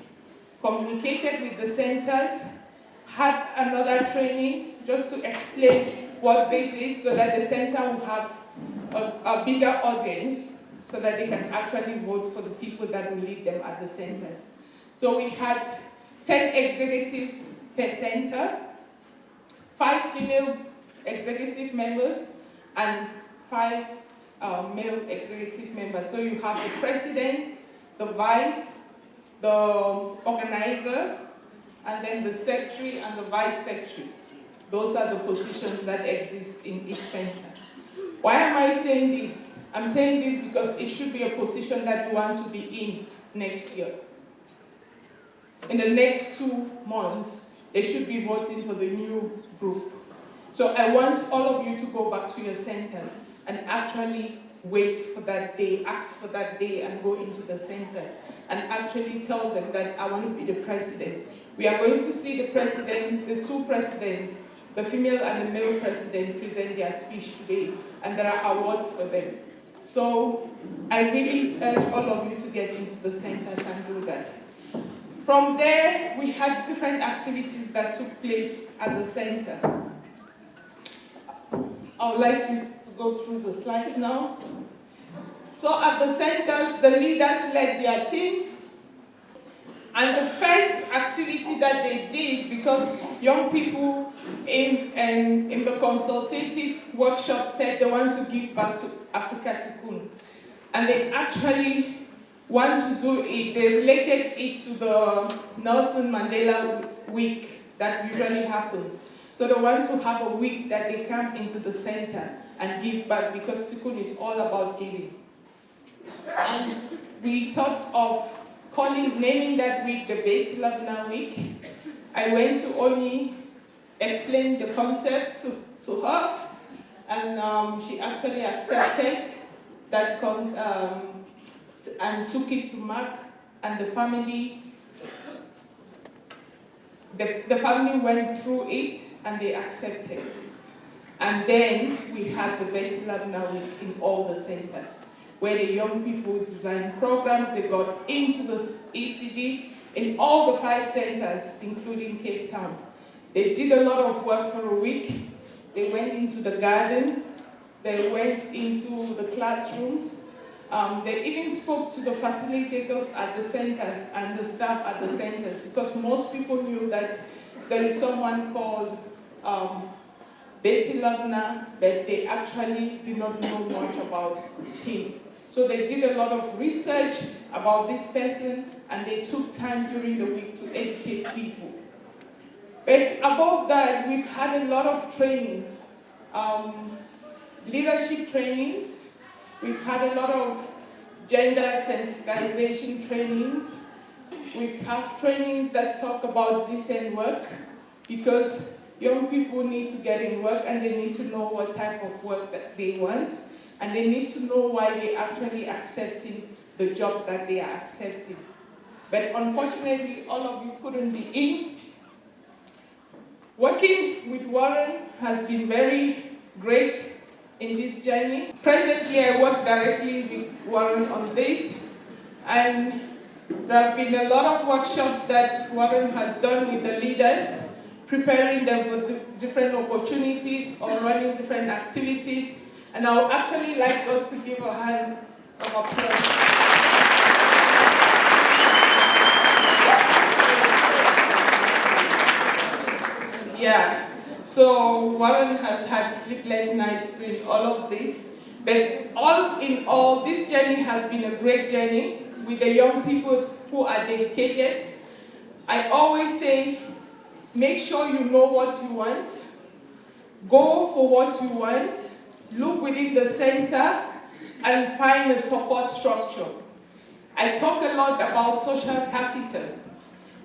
[SPEAKER 6] communicated with the centers, had another training just to explain what this is so that the center will have a bigger audience so that they can actually vote for the people that will lead them at the centers. So we had 10 executives per center, 5 female executive members, and 5 male executive members. So you have the president, the vice, the organizer, and then the secretary and the vice secretary. Those are the positions that exist in each center. Why am I saying this? I'm saying this because it should be a position that you want to be in next year. In the next 2 months, they should be voting for the new group. So I want all of you to go back to your centers and actually wait for that day, ask for that day and go into the center and actually tell them that I want to be the president. We are going to see the president, the 2 presidents, the female and the male president present their speech today, and there are awards for them. So I really urge all of you to get into the centers and do that. From there, we had different activities that took place at the center. I would like you to go through the slides now. So at the centers, the leaders led their teams. And the first activity that they did, because young people in the consultative workshop said they want to give back to Afrika Tikkun. And they actually want to do it. They related it to the Nelson Mandela week that usually happens. So they want to have a week that they come into the center and give back, because Tikkun is all about giving. And we thought of naming that week the Beit Lavna week. I went to Oni, explained the concept to her, and she actually accepted that and took it to Mark and the family. The family went through it and they accepted. And then we had the Beit Lavna week in all the centers, where the young people designed programs. They got into the ECD in all the 5 centers, including Cape Town. They did a lot of work for a week. They went into the gardens. They went into the classrooms. They even spoke to the facilitators at the centers and the staff at the centers, because most people knew that there is someone called Betty Lavna, but they actually did not know much about him. So they did a lot of research about this person, and they took time during the week to educate people. But above that, we've had a lot of trainings, leadership trainings. We've had a lot of gender sensitization trainings. We have trainings that talk about decent work, because young people need to get in work and they need to know what type of work that they want, and they need to know why they're actually accepting the job that they are accepting. But unfortunately, all of you couldn't be in. Working with Warren has been very great in this journey. Presently, I work directly with Warren on this, and there have been a lot of workshops that Warren has done with the leaders, preparing them for different opportunities or running different activities. And I would actually like us to give a hand of applause. Yeah, so Warren has had sleepless nights doing all of this, but all in all, this journey has been a great journey with the young people who are dedicated. I always say, make sure you know what you want, go for what you want, look within the center, and find a support structure. I talk a lot about social capital.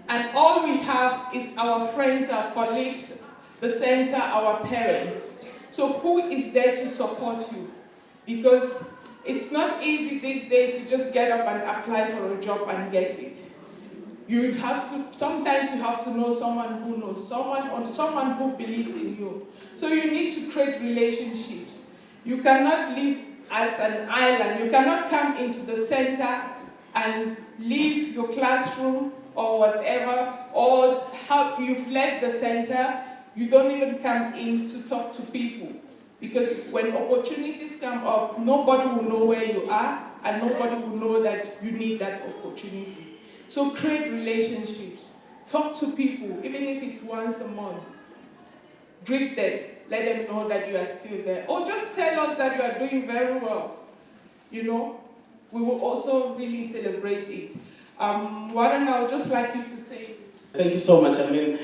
[SPEAKER 6] And all we have is our friends, our colleagues, the center, our parents. So who is there to support you? Because it's not easy these days to just get up and apply for a job and get it. You have to, sometimes you have to know someone who knows someone or someone who believes in you. So you need to create relationships. You cannot live as an island. You cannot come into the center and leave your classroom or whatever, or how you've left the center, you don't even come in to talk to people. Because when opportunities come up, nobody will know where you are, and nobody will know that you need that opportunity. So create relationships. Talk to people, even if it's once a month. Greet them, let them know that you are still there. Or just tell us that you are doing very well. You know, we will also really celebrate it. Warren, I would just like you to say.
[SPEAKER 3] Thank you so much. I mean,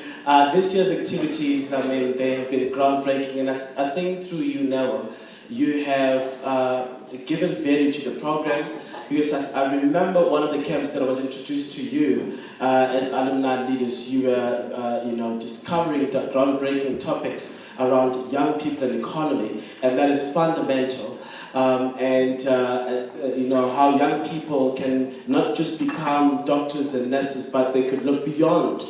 [SPEAKER 3] this year's activities, I mean, they have been groundbreaking, and I think through you, Noah, you have given value to the program, because I remember one of the camps that I was introduced to you as alumni leaders. You were, discovering groundbreaking topics around young people and economy, and that is fundamental. How young people can not just become doctors and nurses, but they could look beyond,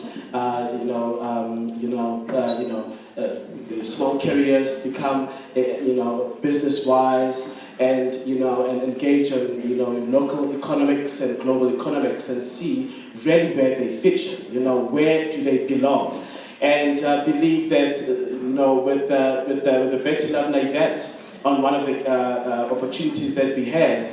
[SPEAKER 3] small careers, become, business-wise, and engage in local economics and global economics, and see really where they fit, where do they belong, and believe that with the Betty Alumni event. On one of the opportunities that we had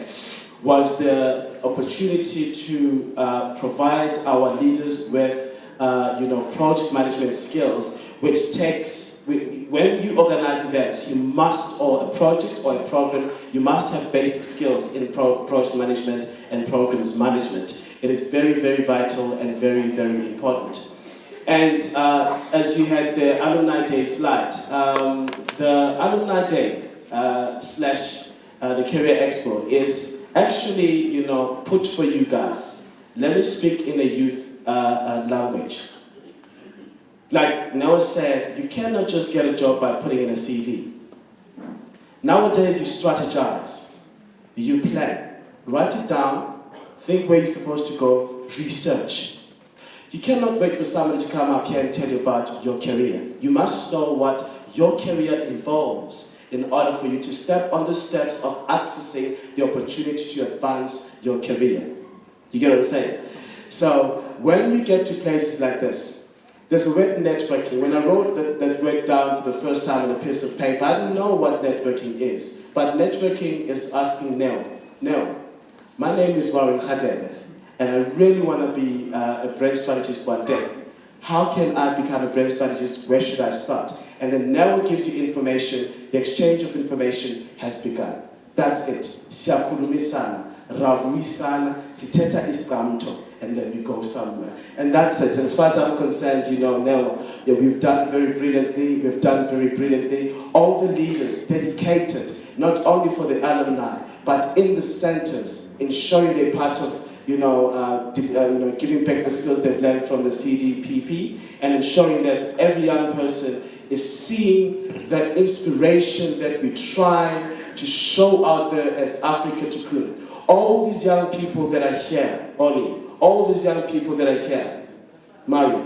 [SPEAKER 3] was the opportunity to provide our leaders with project management skills, which takes, when you organize events, you must, or a project or a program, you must have basic skills in project management and programs management. It is very, very vital and very, very important. And as you had the Alumni Day slide, the Alumni Day the Career Expo is actually, put for you guys. Let me speak in a youth language. Like Noah said, you cannot just get a job by putting in a CV. Nowadays, you strategize, you plan, write it down, think where you're supposed to go, research. You cannot wait for somebody to come up here and tell you about your career. You must know what your career involves in order for you to step on the steps of accessing the opportunity to advance your career. You get what I'm saying? So when you get to places like this, there's a word networking. When I wrote that word down for the first time on a piece of paper, I didn't know what networking is. But networking is asking Nell, my name is Warren Khadebe, and I really want to be a brand strategist one day. How can I become a brand strategist? Where should I start? And then Nell gives you information. The exchange of information has begun. That's it. Siyakhulumisana, rawisana, sithetha isiqamto, and then we go somewhere. And that's it. And as far as I'm concerned, Nell, we've done very brilliantly. All the leaders dedicated, not only for the alumni, but in the centers, ensuring they're part of giving back the skills they've learned from the CDPP, and ensuring that every young person is seeing that inspiration that we try to show out there as Africa Tikkun. All these young people that are here, Oli, all these young people that are here, Mari,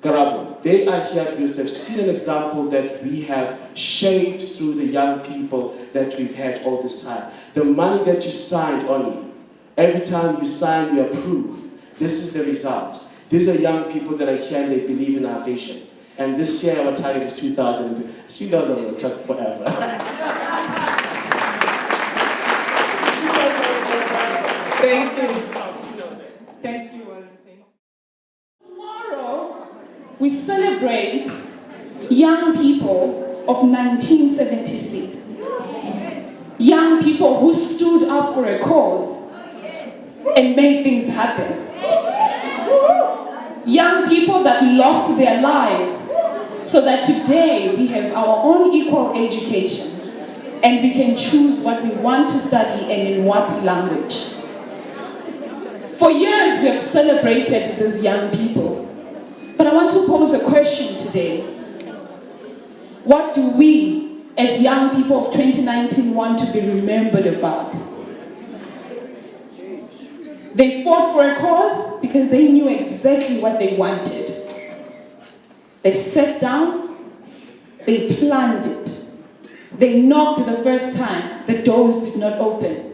[SPEAKER 3] Garabo, they are here because they've seen an example that we have shaped through the young people that we've had all this time. The money that you've signed, Oli, every time you sign, you approve. This is the result. These are young people that are here and they believe in our vision. And this year our target is 2,000. She knows I'm going to talk forever.
[SPEAKER 6] Thank you. Thank you, Wellington.
[SPEAKER 4] Tomorrow, we celebrate young people of 1976. Young people who stood up for a cause and made things happen. Young people that lost their lives so that today we have our own equal education and we can choose what we want to study and in what language. For years we have celebrated these young people, but I want to pose a question today. What do we as young people of 2019 want to be remembered about? They fought for a cause because they knew exactly what they wanted. They sat down, they planned it. They knocked the first time, the doors did not open.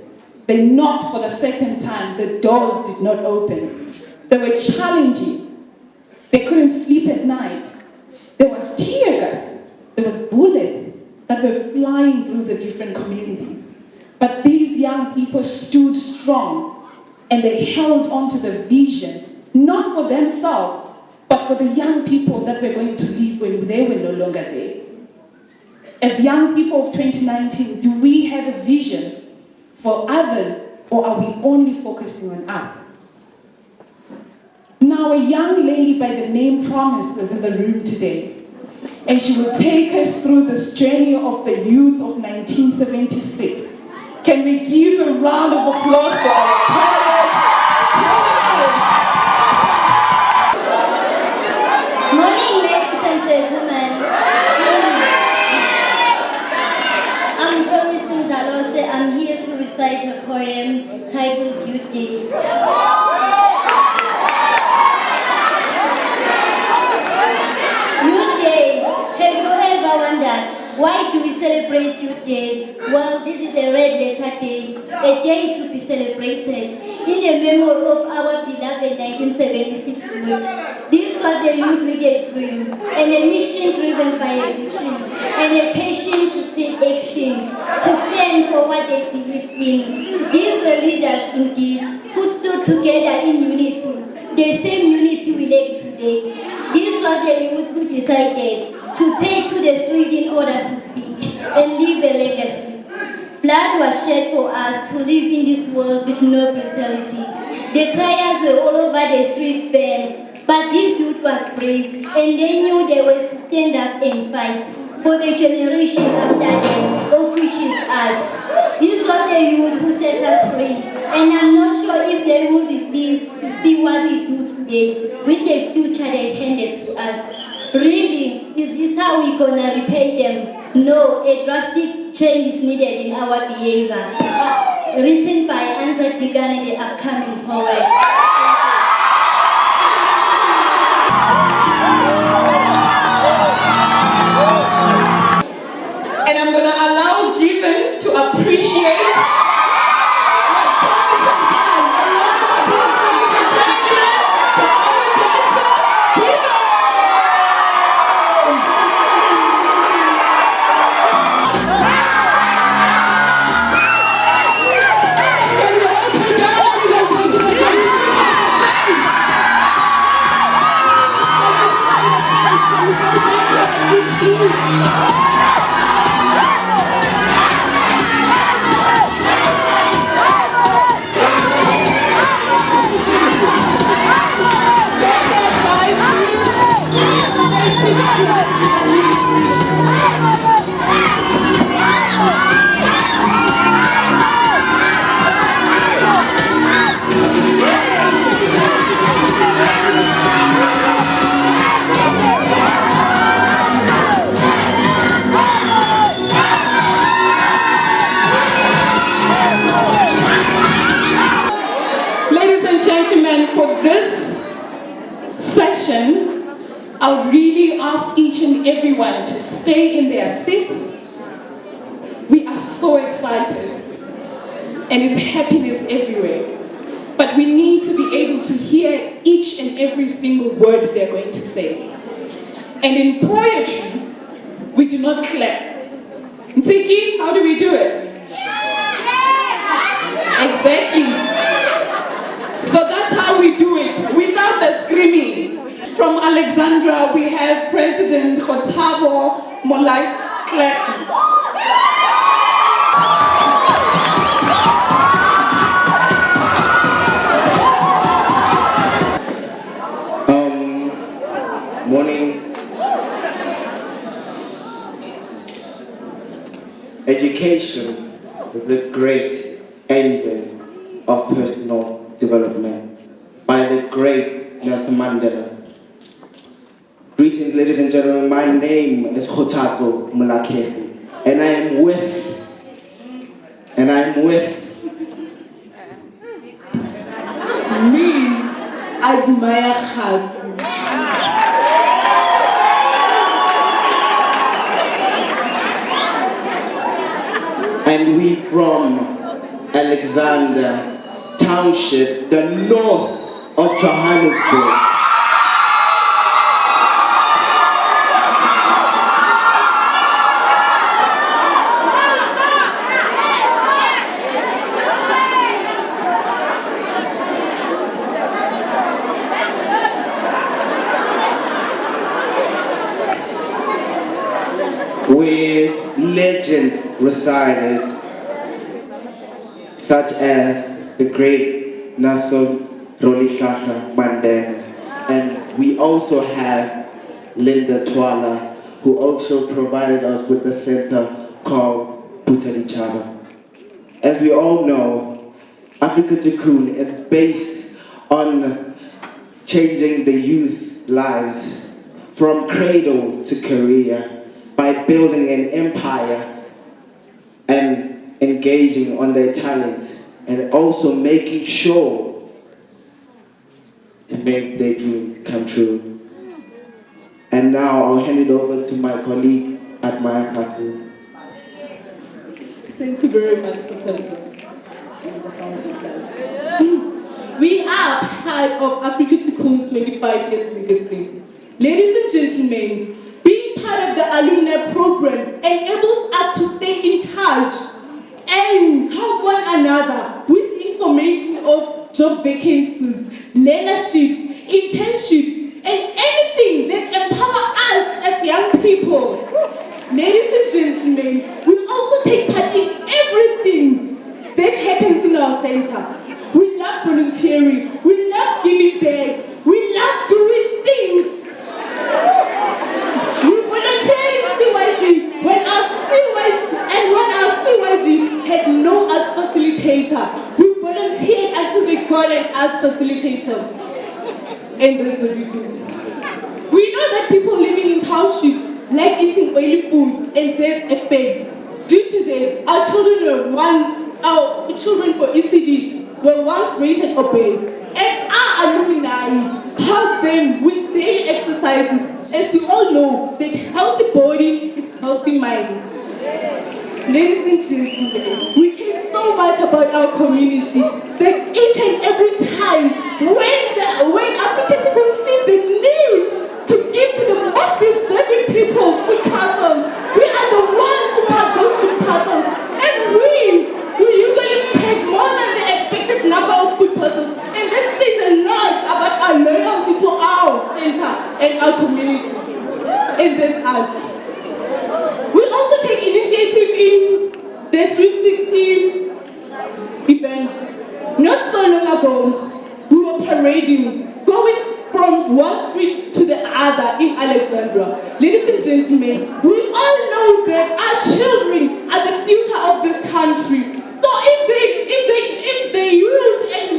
[SPEAKER 4] They knocked for the second time, the doors did not open. They were challenging. They couldn't sleep at night. There was tear gas, there was bullets that were flying through the different communities. But these young people stood strong and they held on to the vision, not for themselves, but for the young people that were going to live when they were no longer there. As young people of 2019, do we have a vision for others, or are we only focusing on us? Now, a young lady by the name Promise was in the room today, and she will take us through this journey of the youth of 1976. Can we give a round of applause for our Promise?
[SPEAKER 7] Morning, ladies and gentlemen. I'm Promise Mzalose. I'm here to recite a poem titled Youth Day. Youth Day. Have you ever wondered why do we celebrate Youth Day? Well, this is a red letter day, a day to be celebrated in the memory of our beloved 1976 youth. This was a youth with a dream and a mission driven by a vision and a passion to take action, to stand for what they believe in. These were leaders indeed who stood together in unity, the same unity we lack today. This was the youth who decided to take to the street in order to speak and leave a legacy. Blood was shed for us to live in this world with no brutality. The tires were all over the street bare, but this youth was brave, and they knew they were to stand up and fight for the generation after them, of which is us. This was the youth who set us free, and I'm not sure if they would be pleased to see what we do today with the future they handed to us. Really, is this how we're gonna repay them? No, a drastic change is needed in our behavior. Written by Anza Tigane, the upcoming poet.
[SPEAKER 4] And I'm gonna allow Given to appreciate what Promise has done. A round of applause, ladies and gentlemen, for our dancer, Given! kindly ask each and everyone to stay in their seats. We are so excited, and it's happiness everywhere. But we need to be able to hear each and every single word they're going to say. And in poetry, we do not clap. Tiki, how do we do it? Exactly. So that's how we do it, without the screaming. From Alexandra, we have President Khotabo Molai Kleki.
[SPEAKER 8] Morning. Education is the great engine of personal development by the great Nelson Mandela. Greetings, ladies and gentlemen. My name is Khotabo Molai, and I am with
[SPEAKER 4] Me, admire her.
[SPEAKER 8] and we from Alexander Township, the north of Johannesburg. Where legends resided, such as the great Nelson Mandela. And we also have Linda Twala, who also provided us with a center called Butalichaba. As we all know, Afrika Tikkun is based on changing the youth lives from cradle to career, by building an empire and engaging on their talents, and also making sure to make their dreams come true. And now I'll hand it over to my colleague at Maya Katu.
[SPEAKER 4] Thank you very much, Professor. We are part of Afrika Tikkun's 25 years legacy. Ladies and gentlemen, being part of the alumni program enables us to stay in touch and help one another with information of job vacancies, learnerships, internships, and anything that empower us as young people. Ladies and gentlemen, we also take part in everything that happens in our center. We love volunteering, we love giving back, we love doing things. We volunteered in CYD when our CYD had no art facilitator. We volunteered until they got an art facilitator. And that's what we do. We know that people living in township like eating oily food, and there's a pain. Due to that, our children for ECD were once rated obese, and our alumni help them with daily exercises. As you all know, that healthy body is healthy mind. Ladies and gentlemen, we care so much about our community that each and every time when Afrika Tikkun sees the need to give to the most deserving people food parcels, we are the ones who have those food parcels, and we usually paid more than the expected number of food parcels, and that says a lot about our loyalty to our center and our community. And that's us. We also take initiative in the 360 event. Not so long ago, we were parading, going from one street to the other in Alexandra. Ladies and gentlemen, we all know that our children are the future of this country. So if the youth and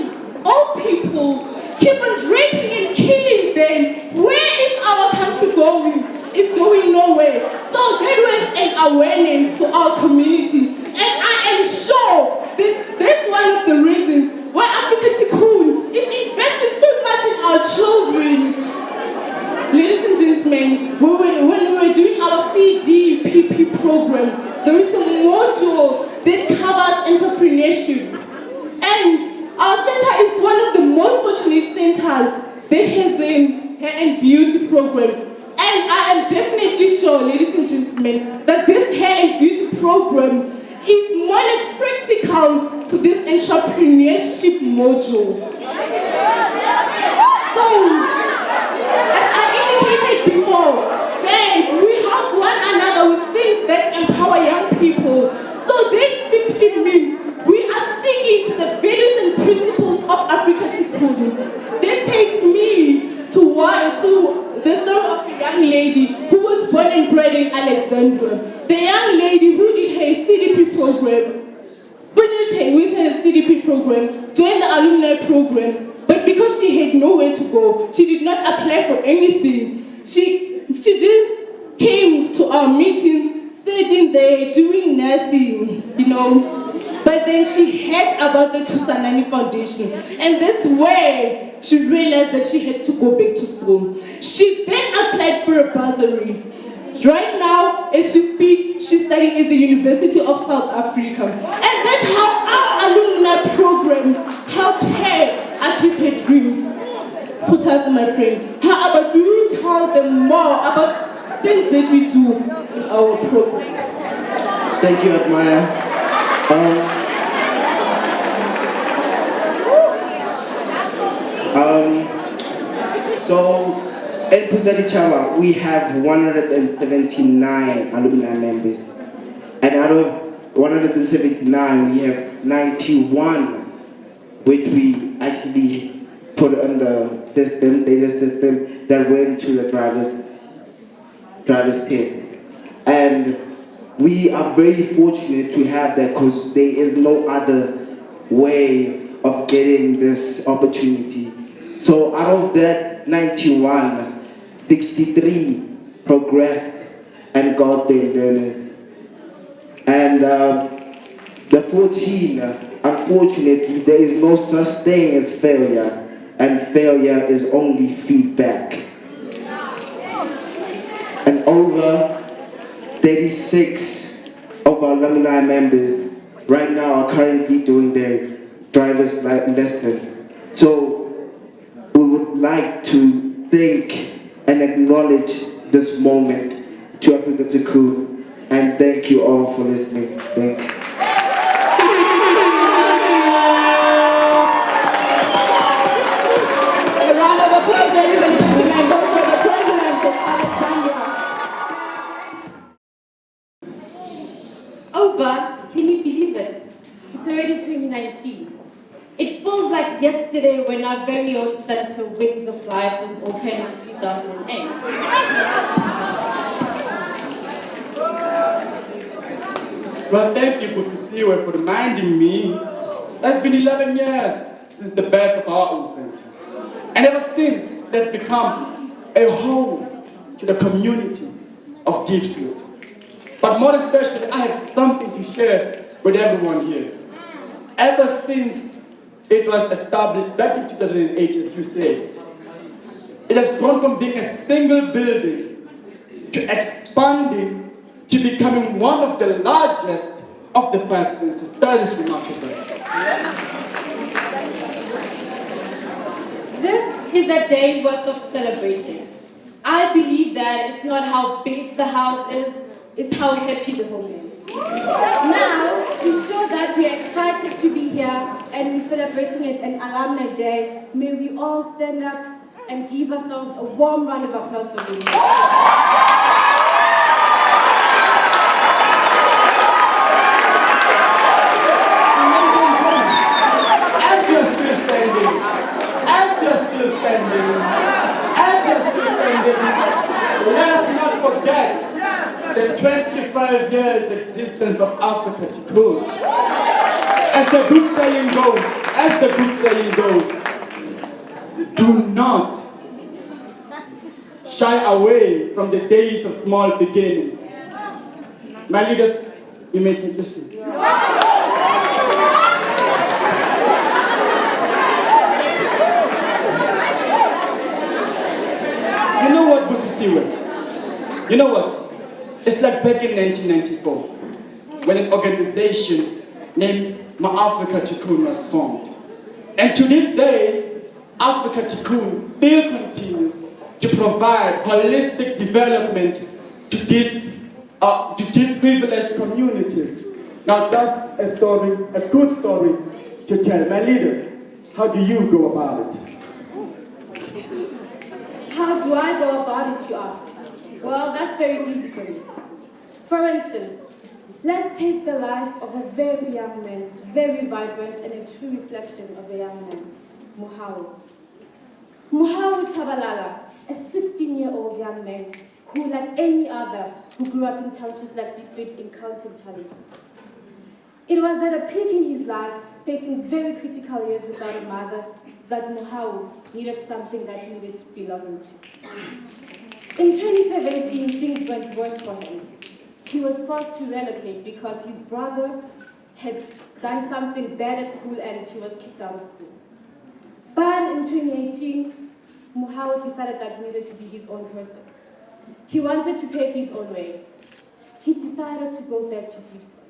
[SPEAKER 4] old people keep on raping and killing them, where is our country going? It's going nowhere. So there was an awareness to our community, and I am sure that that's one of the reasons why Afrika Tikkun is investing so much in our children. Ladies and gentlemen, module that covers entrepreneurship. And our center is one of the most fortunate centers that has the hair and beauty program. And I am definitely sure, ladies and gentlemen, that this hair and beauty program is more like practical to this entrepreneurship module. So, as I indicated before, then we help one another with things that empower young people. So this simply means we are sticking to the values and principles of Africa Tikkun. That takes me to the story of a young lady who was born and bred in Alexandria. The young lady who did her CDP program, finished with her CDP program, joined the alumni program, but because she had nowhere to go, she did not apply for anything. She just came to our meetings, sitting there, doing nothing, you know. But then she heard about the Tusanani Foundation, and that's where she realized that she had to go back to school. She then applied for a bursary. Right now, as we speak, she's studying at the University of South Africa. And that's how our alumni program helped her achieve her dreams. Put us, my friend. How about you tell them more about things that we do in our program?
[SPEAKER 8] Thank you, Admire. So in Pusadichawa, we have 179 alumni members. And out of 179, we have 91, which we actually put on the system, data system, that went to the driver's pit. And we are very fortunate to have that because there is no other way of getting this opportunity. So out of that 91, 63 progressed and got their learners. And the 14, unfortunately, there is no such thing as failure, and failure is only feedback. And over 36 of our alumni members right now are currently doing their driver's lesson. So we would like to thank and acknowledge this moment to Afrika Tikkun, and thank you all for listening. Thanks.
[SPEAKER 4] A round of applause, ladies and gentlemen, goes to the president of Alexandria.
[SPEAKER 9] Oh, but can you believe it? It's already 2019. It feels like yesterday when our very own center, Wings of Life, was opened in 2008.
[SPEAKER 10] Well, thank you, Busisiwe, for reminding me. It's been 11 years since the birth of our own center. And ever since, that's become a home to the community of Deepsfield. But more especially, I have something to share with everyone here. Ever since it was established back in 2008, as you say, it has grown from being a single building to expanding to becoming one of the largest of the 5 centers. That is remarkable.
[SPEAKER 9] This is a day worth of celebrating. I believe that it's not how big the house is, it's how happy the home is. Now, to show that we are excited to be here and we're celebrating it an Alumni Day, may we all stand up and give ourselves a warm round of applause for being here.
[SPEAKER 10] As you're still standing, let us not forget the 25 years existence of Afrika Tikkun. As the good saying goes, do not shy away from the days of small beginnings. My leaders, you may take your seats. You know what, Busisiwe? You know what? It's like back in 1994. when an organization named Afrika Tikkun was formed. And to this day, Afrika Tikkun still continues to provide holistic development to these privileged communities. Now that's a story, a good story to tell. My leader, how do you go about it?
[SPEAKER 9] How do I go about it, you ask? Well, that's very easy for me. For instance, let's take the life of a very young man, very vibrant and a true reflection of a young man, Muhawu. Muhawu Chabalala, a 16-year-old young man who, like any other who grew up in townships like Detroit, encountered challenges. It was at a peak in his life, facing very critical years without a mother, that Muhawu needed something that he needed to belong to. In 2017, things went worse for him. He was forced to relocate because his brother had done something bad at school and he was kicked out of school. But in 2018, Muhawu decided that he needed to be his own person. He wanted to pave his own way. He decided to go back to Deepstad.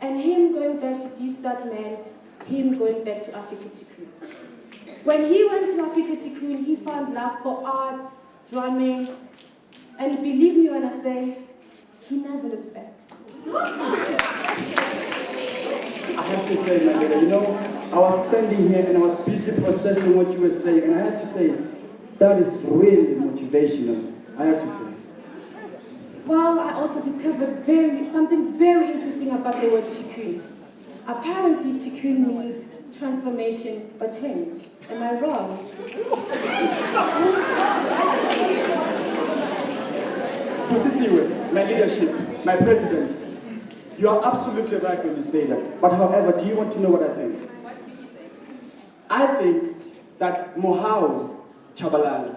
[SPEAKER 9] And him going back to Deepstad meant him going back to Afrika Tikkun. When he went to Afrika Tikkun, he found love for art, drumming, and believe me when I say, he never looked back.
[SPEAKER 10] I have to say, my leader, you know, I was standing here and I was busy processing what you were saying, and I have to say, that is really motivational, I have to say.
[SPEAKER 9] Well, I also discovered something very interesting about the word Tikkun. Apparently, Tikkun means transformation or change. Am I wrong?
[SPEAKER 10] My leadership, my president, you are absolutely right when you say that. But however, do you want to know what I think? I think that Muhawu Chabalala,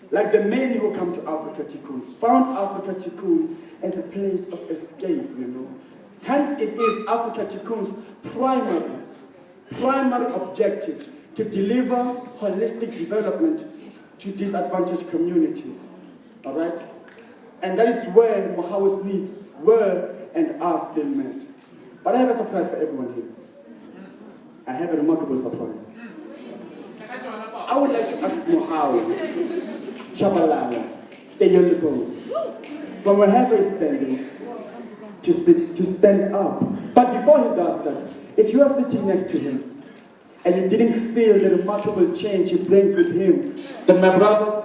[SPEAKER 10] like the many who come to Afrika Tikkun, found Afrika Tikkun as a place of escape, you know. Hence it is Afrika Tikkun's primary objective to deliver holistic development to disadvantaged communities, all right? And that is where Muhawu's needs were and are still met. But I have a surprise for everyone here. I have a remarkable surprise. I would like to ask Muhawu Chabalala, the young pose, from wherever he's standing, to stand up. But before he does that, if you are sitting next to him and you didn't feel the remarkable change he brings with him, then my brother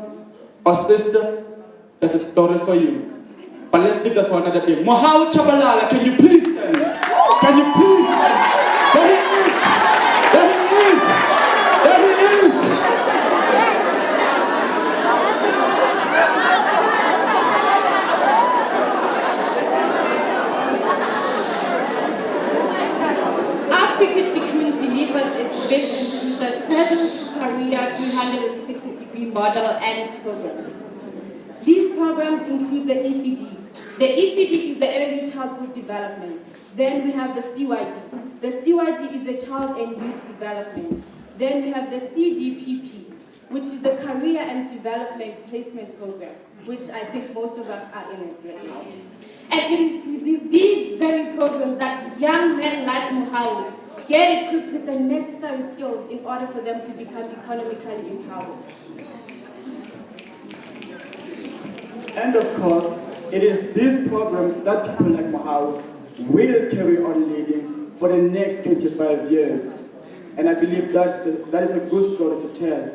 [SPEAKER 10] or sister, that's a story for you. But let's leave that for another day. Muhawu Chabalala, can you please stand? Can you please stand? There he is! There he is! There he is!
[SPEAKER 9] Afrika Tikkun delivers its vision through the 7-career 360-degree model and its programs. These programs include the ECD. The ECD is the Early Childhood Development. Then we have the CYD. The CYD is the Child and Youth Development. Then we have the CDPP, which is the Career and Development Placement Program, which I think most of us are in it right now. And it is these very programs that young men like Muhawu get equipped with the necessary skills in order for them to become economically empowered.
[SPEAKER 10] And of course, it is these programs that people like Muhawu will carry on leading for the next 25 years. And I believe that is a good story to tell.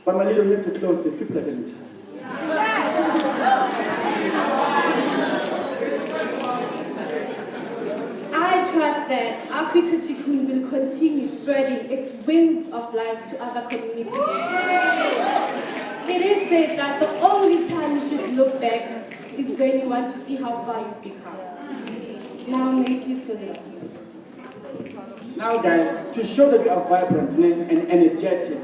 [SPEAKER 10] But my leader, we have to close this. People are getting tired.
[SPEAKER 9] I trust that Afrika Tikkun will continue spreading its wings of life to other communities. It is said that the only time you should look back is when you want to see how far you've become. Now, may you please close it up.
[SPEAKER 10] Now guys, to show that we are vibrant and energetic,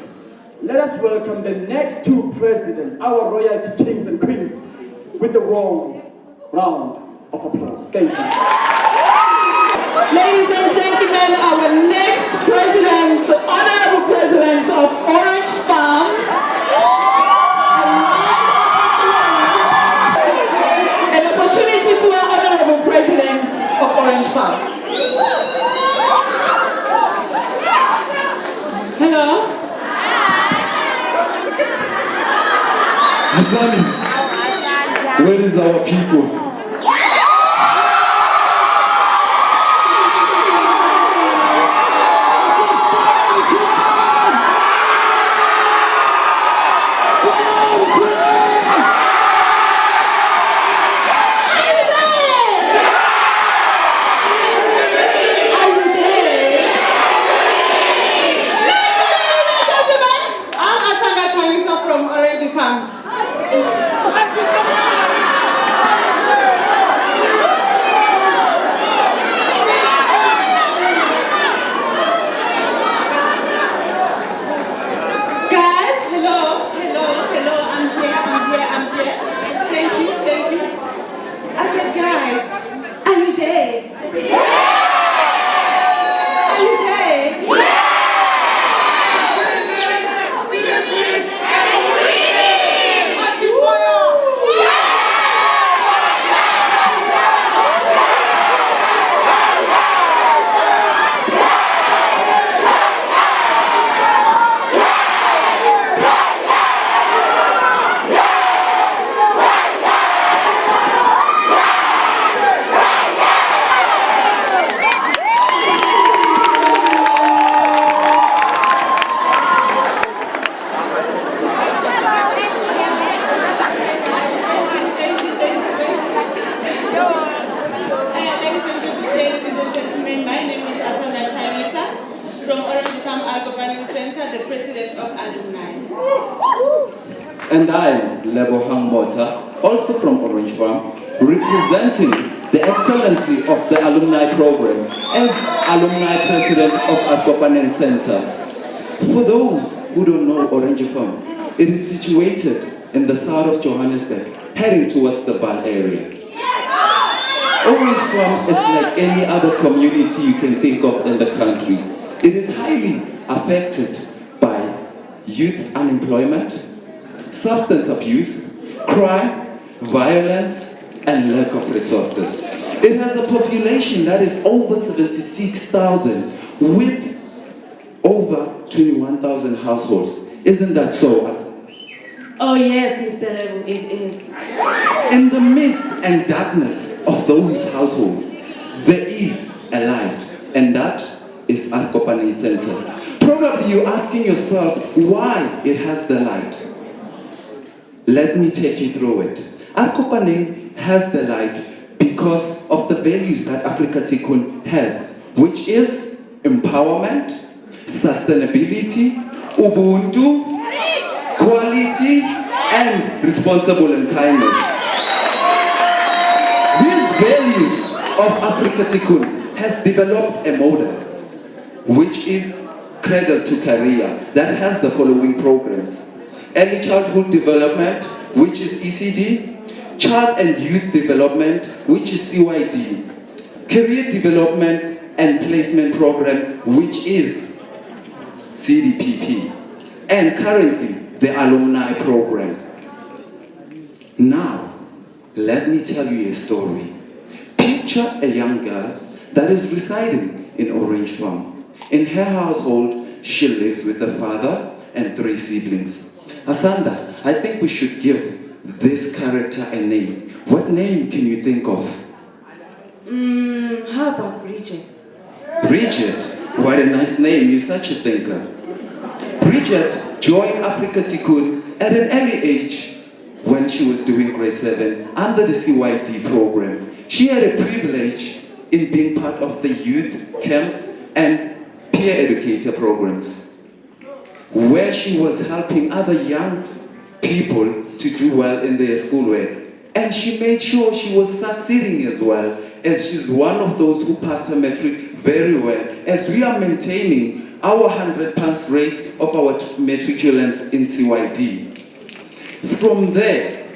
[SPEAKER 10] let us welcome the next two presidents, our royalty kings and queens, with a warm round of applause. Thank you.
[SPEAKER 6] Ladies and gentlemen, our next president, honorable president of Orange Farm, an opportunity to our honorable president of Orange Farm.
[SPEAKER 11] Asani, where is our people?
[SPEAKER 12] the president of Alumni.
[SPEAKER 11] And I'm Lebo Hangmota, also from Orange Farm, representing the excellency of the alumni program as alumni president of Afrika Center. For those who don't know Orange Farm, it is situated in the south of Johannesburg, heading towards the Bal area. Orange Farm is like any other community you can think of in the country. It is highly affected by youth unemployment, substance abuse, crime, violence, and lack of resources. It has a population that is over 76,000 with over 21,000 households. Isn't that so?
[SPEAKER 9] Oh yes, Mr. Lebu, it is.
[SPEAKER 11] In the mist and darkness of those households, there is a light, and that is Afrika Center. Probably you're asking yourself why it has the light. Let me take you through it. Afrika has the light because of the values that Afrika Tikkun has, which is empowerment, sustainability, ubuntu, quality, and responsible and kindness. These values of Afrika Tikkun has developed a model, which is cradle to career, that has the following programs: early childhood development, which is ECD, child and youth development, which is CYD, career development and placement program, which is CDPP, and currently the alumni program. Now, let me tell you a story. Picture a young girl that is residing in Orange Farm. In her household, she lives with a father and 3 siblings. Asanda, I think we should give this character a name. What name can you think of?
[SPEAKER 9] How about Bridget?
[SPEAKER 11] Bridget? What a nice name, you're such a thinker. Bridget joined Afrika Tikkun at an early age when she was doing grade 7 under the CYD program. She had a privilege in being part of the youth camps and peer educator programs, where she was helping other young people to do well in their schoolwork. And she made sure she was succeeding as well, as she's one of those who passed her metric very well, as we are maintaining our 100 pass rate of our matriculants in CYD. From there,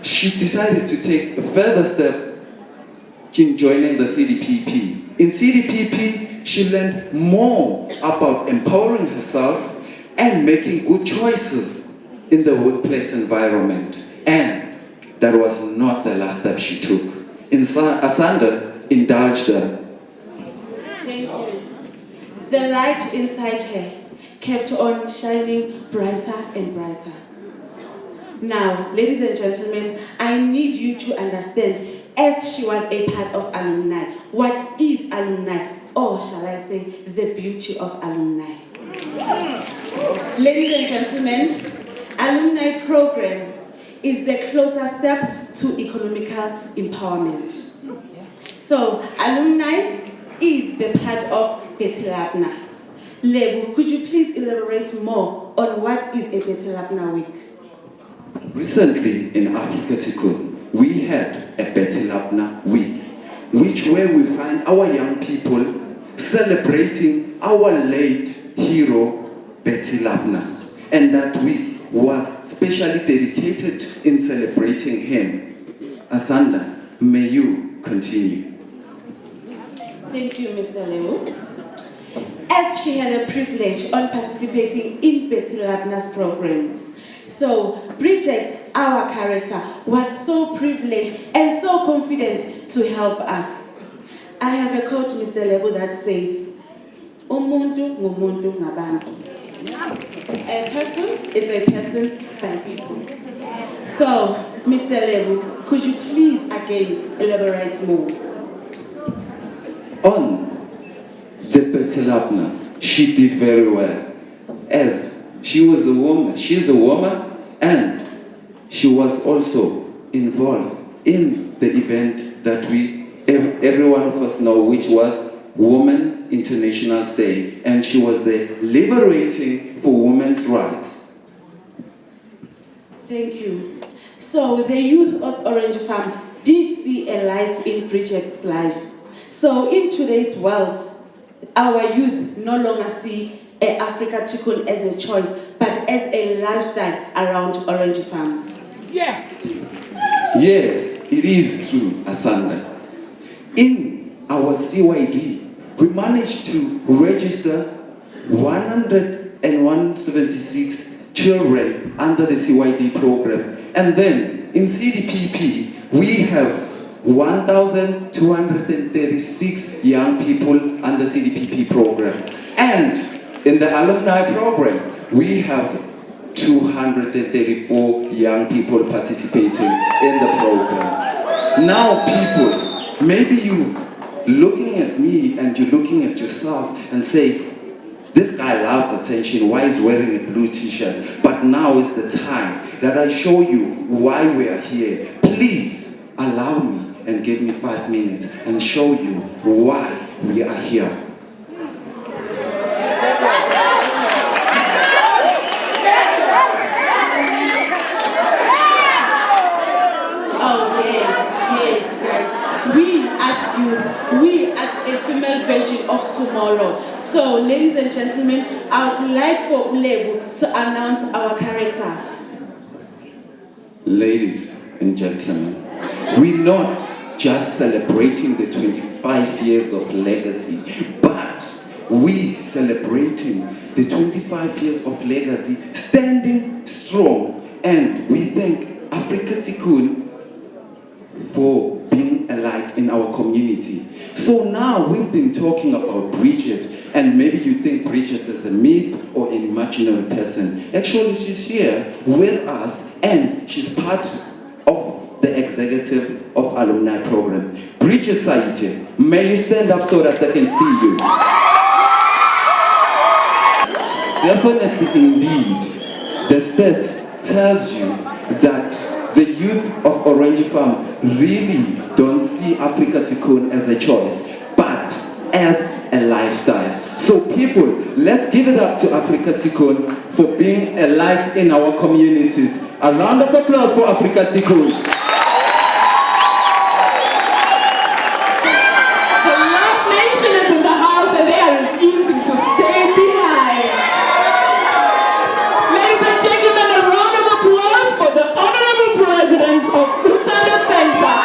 [SPEAKER 11] she decided to take a further step in joining the CDPP. In CDPP, she learned more about empowering herself and making good choices in the workplace environment. And that was not the last step she took. Asanda indulged her.
[SPEAKER 12] Thank you. The light inside her kept on shining brighter and brighter. Now, ladies and gentlemen, I need you to understand, as she was a part of alumni, what is alumni, or shall I say, the beauty of alumni. Ladies and gentlemen, alumni program is the closer step to economical empowerment. So, alumni is the part of Betilabna. Lebu, could you please elaborate more on what is a Betilabna week?
[SPEAKER 11] Recently in Afrika Tikkun, we had a Betilabna week, where we find our young people celebrating our late hero Betilabna. And that week was specially dedicated in celebrating him. Asanda, may you continue.
[SPEAKER 12] Thank you, Mr. Leo. As she had a privilege on participating in Betilabna's program, so Bridget, our character, was so privileged and so confident to help us. I have a quote, Mr. Lebo, that says, "Umuntu ngumuntu ngabantu." A person is a person by people. So, Mr. Lebo, could you please again elaborate more?
[SPEAKER 11] On the Betilabna, she did very well, as she was a woman. She's a woman, and she was also involved in the event that every one of us know, which was Women International Day, and she was there liberating for women's rights.
[SPEAKER 12] Thank you. So the youth of Orange Farm did see a light in Bridget's life. So in today's world, our youth no longer see Afrika Tikkun as a choice, but as a lifestyle around Orange Farm.
[SPEAKER 11] Yeah. Yes, it is true, Asanda. In our CYD, we managed to register 176 children under the CYD program. And then in CDPP, we have 1,236 young people under CDPP program. And in the alumni program, we have 234 young people participating in the program. Now people, maybe you looking at me and you're looking at yourself and say, this guy loves attention, why is wearing a blue t-shirt? But now is the time that I show you why we are here. Please allow me and give me 5 minutes and show you why we are here.
[SPEAKER 12] We as a female version of tomorrow. So, ladies and gentlemen, I would like for Ulebu to announce our character.
[SPEAKER 11] Ladies and gentlemen, we're not just celebrating the 25 years of legacy, but we celebrating the 25 years of legacy standing strong. And we thank Afrika Tikkun for being a light in our community. So now we've been talking about Bridget, and maybe you think Bridget is a myth or an imaginary person. Actually, she's here with us, and she's part of the executive of Alumni Program. Bridget Saite, may you stand up so that I can see you? Definitely, indeed, the stats tells you that the youth of Orange Farm really don't see Afrika Tikkun as a choice, but as a lifestyle. So people, let's give it up to Afrika Tikkun for being a light in our communities. A round of applause for Afrika Tikkun.
[SPEAKER 12] The Love Nation is in the house and they are refusing to stay behind. Ladies and gentlemen, a round of applause for the Honorable President of Kutanda Center.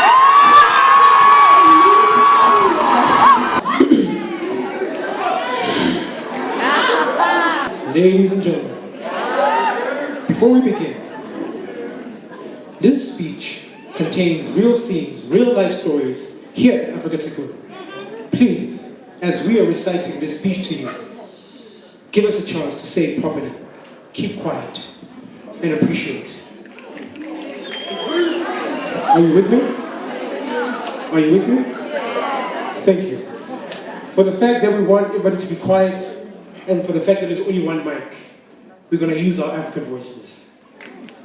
[SPEAKER 13] Ladies and gentlemen, before we begin, this speech contains real scenes, real life stories here at Afrika Tikkun. Please, as we are reciting this speech to you, give us a chance to say it properly, keep quiet, and appreciate. Are you with me? Are you with me? Thank you. For the fact that we want everybody to be quiet, and for the fact that there's only one mic, we're going to use our African voices.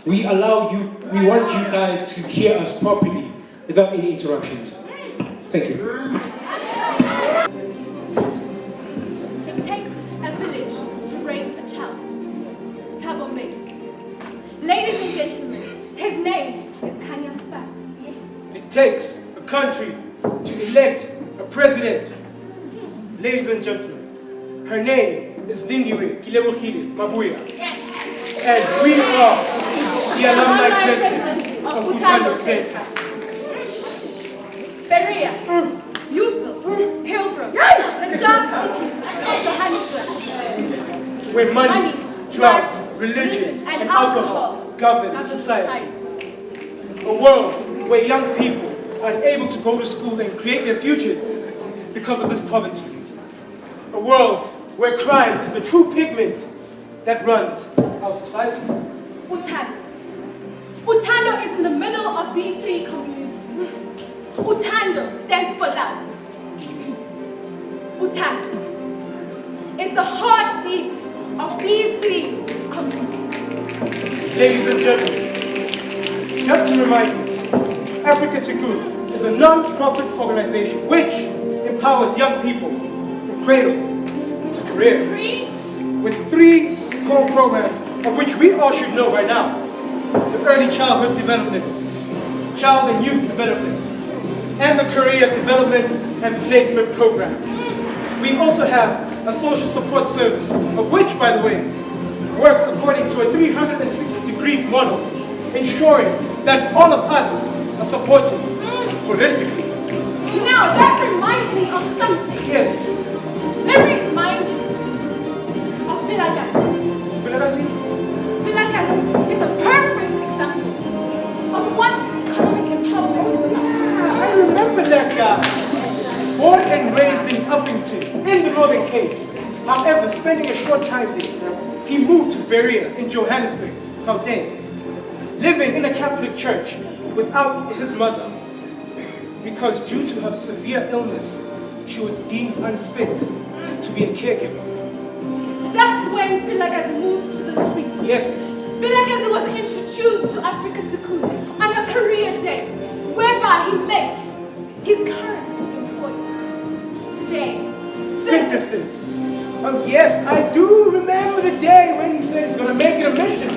[SPEAKER 13] We want you guys to hear us properly without any interruptions. Thank you.
[SPEAKER 14] It takes a village to raise a child. Thabo Mbeki. Ladies and gentlemen, his name is Kanya Spa.
[SPEAKER 13] It takes a country to elect a president. Ladies and gentlemen, her name is Lindiwe Kilebohile Mabuya. And we are the alumni president of Utando Center.
[SPEAKER 14] Berea, Youthville, Hillbrook, the dark cities of Johannesburg.
[SPEAKER 13] Where money, drugs, religion, and alcohol govern society. A world where young people are unable to go to school and create their futures because of this poverty. A world where crime is the true pigment that runs our societies.
[SPEAKER 14] Utando. Utando is in the middle of these three communities. Utando stands for love. Utando is the heartbeat of these three communities.
[SPEAKER 13] Ladies and gentlemen, just to remind you, Afrika Tikkun is a non-profit organization which empowers young people from cradle to career. With 3 core programs, of which we all should know by now: the early childhood development, child and youth development, and the career development and placement program. We also have a social support service, of which, by the way, works according to a 360 degrees model, ensuring that all of us are supported holistically.
[SPEAKER 14] Now that reminds me of something.
[SPEAKER 13] Yes.
[SPEAKER 14] Let me remind you of Vilagazi.
[SPEAKER 13] Vilagazi?
[SPEAKER 14] Vilagazi is a perfect example of what economic empowerment is about.
[SPEAKER 13] I remember that guy. Born and raised in Uppington, in the Northern Cape. However, spending a short time there, he moved to Berea in Johannesburg, Gauteng, living in a Catholic church without his mother, because due to her severe illness, she was deemed unfit to be a caregiver.
[SPEAKER 14] That's when Vilagazi moved to the streets.
[SPEAKER 13] Yes.
[SPEAKER 14] Vilagazi was introduced to Afrika Tikkun on a career day, whereby he met his current employees. Today,
[SPEAKER 13] Synthesis. Oh yes, I do remember the day when he said he's going to make it a mission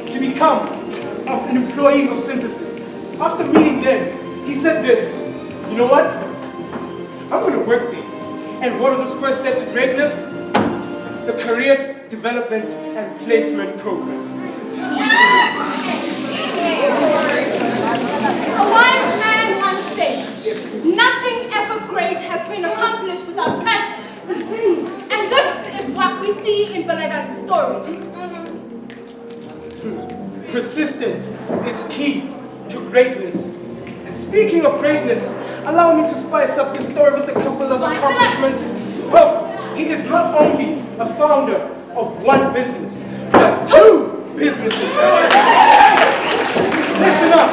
[SPEAKER 13] to become an employee of Synthesis. After meeting them, he said this: you know what? I'm going to work there. And what was his first step to greatness? The Career Development and Placement Program.
[SPEAKER 14] A wise man once said, nothing ever great has been accomplished without passion. And this is what we see in Vilagazi's story.
[SPEAKER 13] Persistence is key to greatness. And speaking of greatness, allow me to spice up this story with a couple of accomplishments. Well, he is not only a founder of one business, but 2 businesses. Listen up.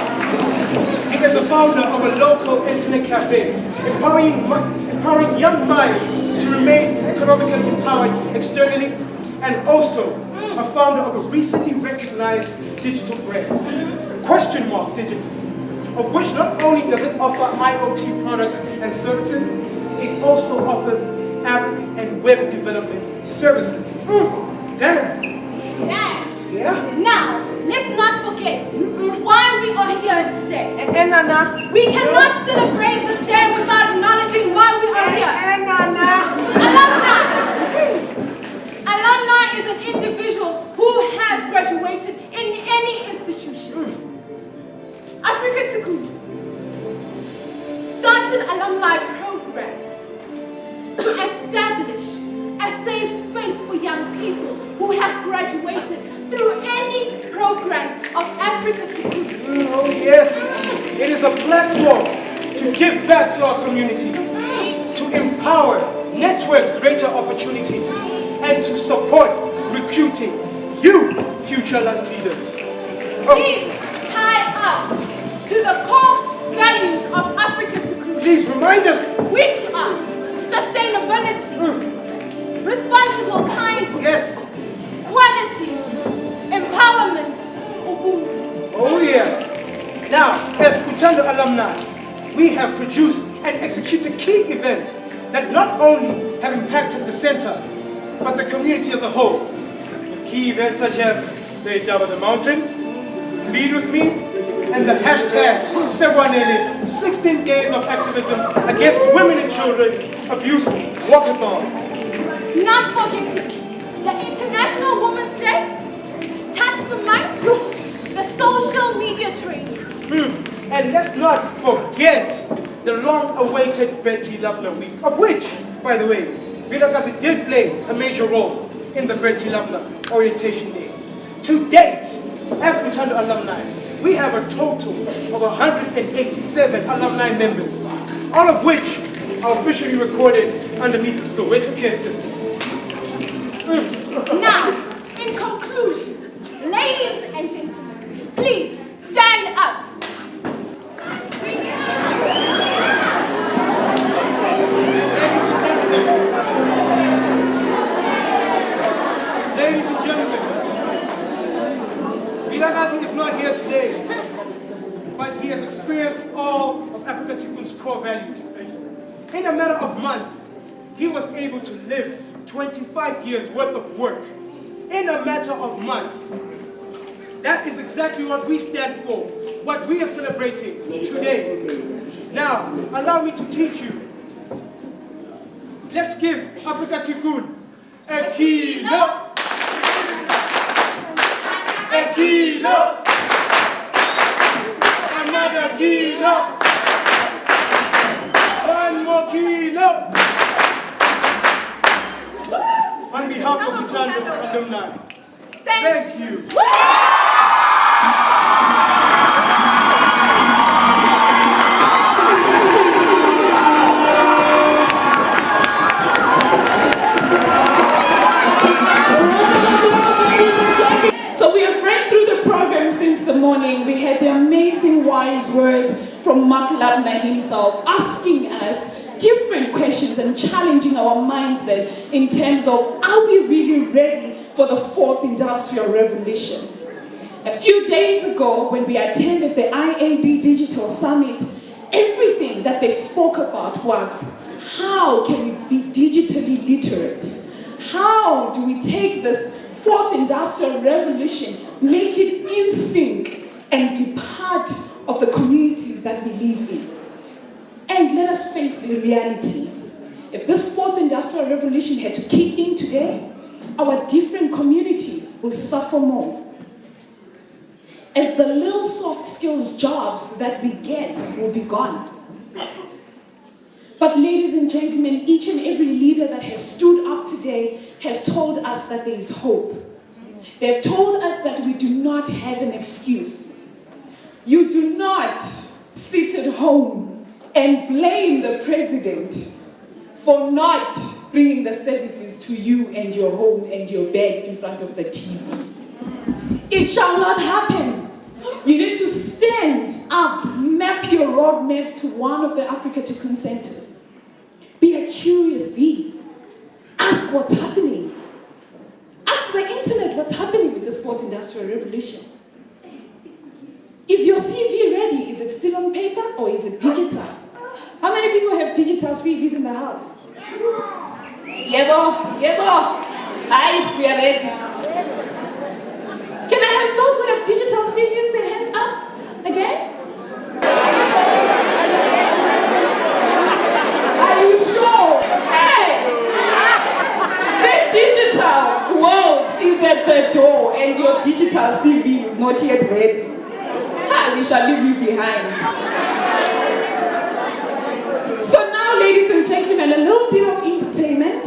[SPEAKER 13] He is a founder of a local internet cafe, empowering young minds to remain economically empowered externally, and also a founder of a recently recognized digital brand, Digital, of which not only does it offer IoT products and services, it also offers app and web development services. Damn. Yeah?
[SPEAKER 14] Now, let's not forget why we are here today. We cannot celebrate this day without acknowledging why we are here. Alumni is an individual who has graduated in any institution. Afrika Tikkun started an alumni program to establish a safe space for young people who have graduated through any programs of Afrika Tikkun.
[SPEAKER 13] Oh yes, it is a platform to give back to our communities, to empower, network greater opportunities, and to support recruiting you, future land leaders.
[SPEAKER 14] Please tie up to the core values of Africa Tikkun.
[SPEAKER 13] Please remind us.
[SPEAKER 14] Which are sustainability, responsible kindness,
[SPEAKER 13] Yes.
[SPEAKER 14] quality, empowerment, ubuntu.
[SPEAKER 13] Oh yeah. Now, as Utando alumni, we have produced and executed key events that not only have impacted the center, but the community as a whole. With key events such as the Double the Mountain, Lead With Me, and the hashtag Sebwanele 16 Days of Activism Against Women and Children Abuse Walkathon.
[SPEAKER 14] Not forgetting the International Women's Day, Touch the Mic, the social media trainings.
[SPEAKER 13] And let's not forget the long-awaited Betty Labla Week, of which, by the way, Vilakazi did play a major role in the Betty Labla Orientation Day. To date, as Utando alumni, we have a total of 187 alumni members, all of which are officially recorded underneath the Soweto Care System.
[SPEAKER 14] Now, in conclusion, ladies and gentlemen, please stand up.
[SPEAKER 13] Ladies and gentlemen, Vilakazi is not here today, but he has experienced all of Africa Tikkun's core values. In a matter of months, he was able to live 25 years worth of work. In a matter of months. That is exactly what we stand for, what we are celebrating today. Now, allow me to teach you. Let's give Afrika Tikkun a kilo. A kilo. Another kilo. One more kilo. On behalf of Utando alumni, thank you.
[SPEAKER 4] So we have read through the program since the morning. We had the amazing wise words from Mark Labner himself, asking us different questions and challenging our mindset in terms of, are we really ready for the fourth industrial revolution? A few days ago, when we attended the IAB Digital Summit, everything that they spoke about was, how can we be digitally literate? How do we take this fourth industrial revolution, make it in sync, and be part of the communities that we live in? And let us face the reality. If this fourth industrial revolution had to kick in today, our different communities will suffer more. As the little soft skills jobs that we get will be gone. But ladies and gentlemen, each and every leader that has stood up today has told us that there is hope. They've told us that we do not have an excuse. You do not sit at home and blame the president for not bringing the services to you and your home and your bed in front of the TV. It shall not happen. You need to stand up, map your roadmap to one of the Africa Tikkun centers. Be a curious bee. Ask what's happening. Ask the internet what's happening with this fourth industrial revolution. Is your CV ready? Is it still on paper or is it digital? How many people have digital CVs in the house? Yebo. Aye, we are ready. Can I have those who have digital CVs, their hands up again? Are you sure? Hey! The digital world is at the door and your digital CV is not yet ready. We shall leave you behind. So now, ladies and gentlemen, a little bit of entertainment.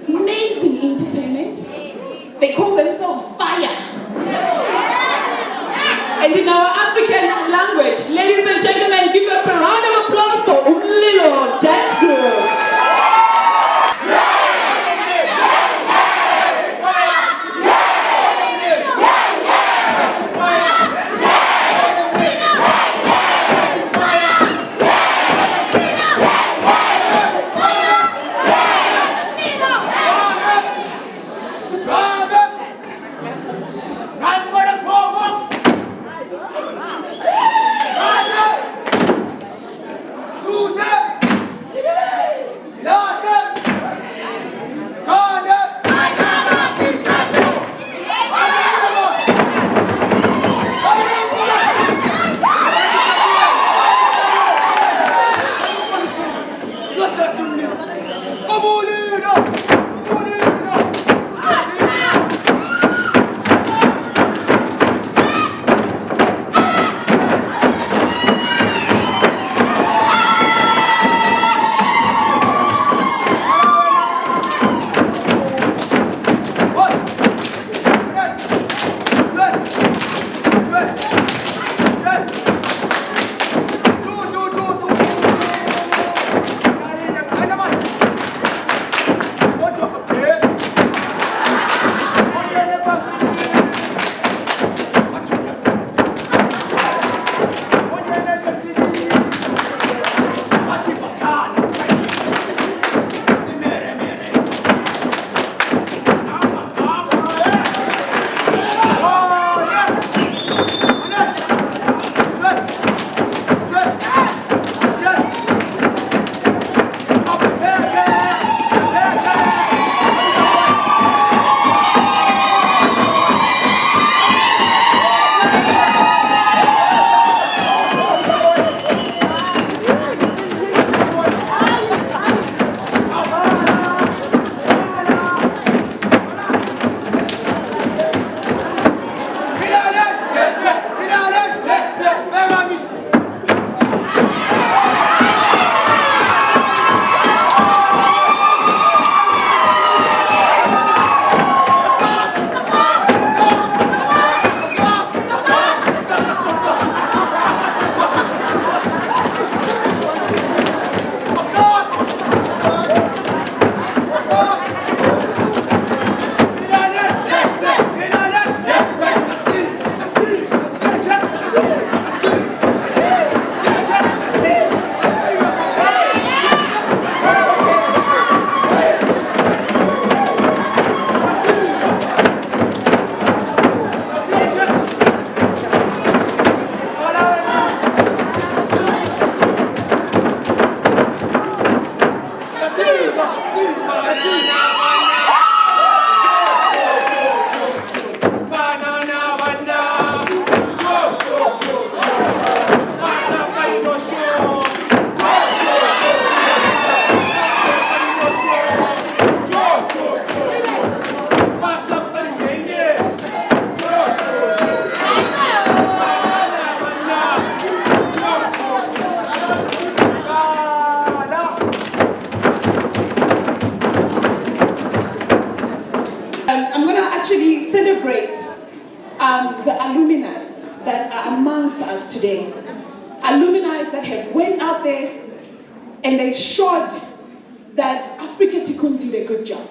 [SPEAKER 4] Amazing entertainment. They call themselves fire. And in our African language, ladies and gentlemen, give a round of applause for Umlilo Dance Group. alumni that are amongst us today. Alumni that have went out there and they've showed that Afrika Tikkun did a good job.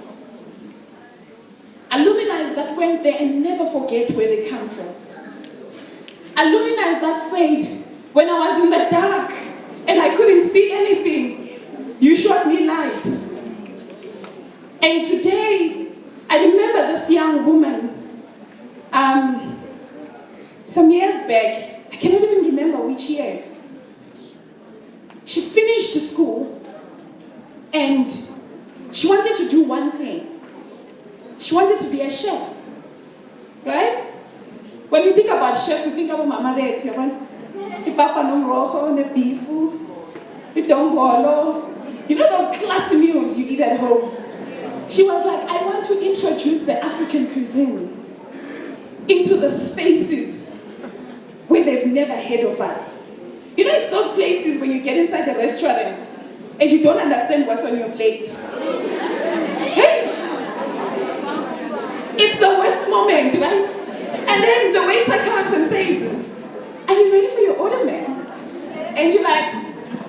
[SPEAKER 4] Alumni that went there and never forget where they come from. Alumni that said, when I was in the dark and I couldn't see anything, you showed me light. And today, I remember this young woman, some years back, I cannot even remember which year. She finished school and she wanted to do one thing. She wanted to be a chef, right? When you think about chefs, you think about Mama there, the papa no rojo, the beef, the dombolo. You know those classy meals you eat at home? She was like, I want to introduce the African cuisine into the spaces where they've never heard of us. You know, it's those places when you get inside a restaurant and you don't understand what's on your plate. Hey! It's the worst moment, right? And then the waiter comes and says, are you ready for your order, ma'am? And you're like,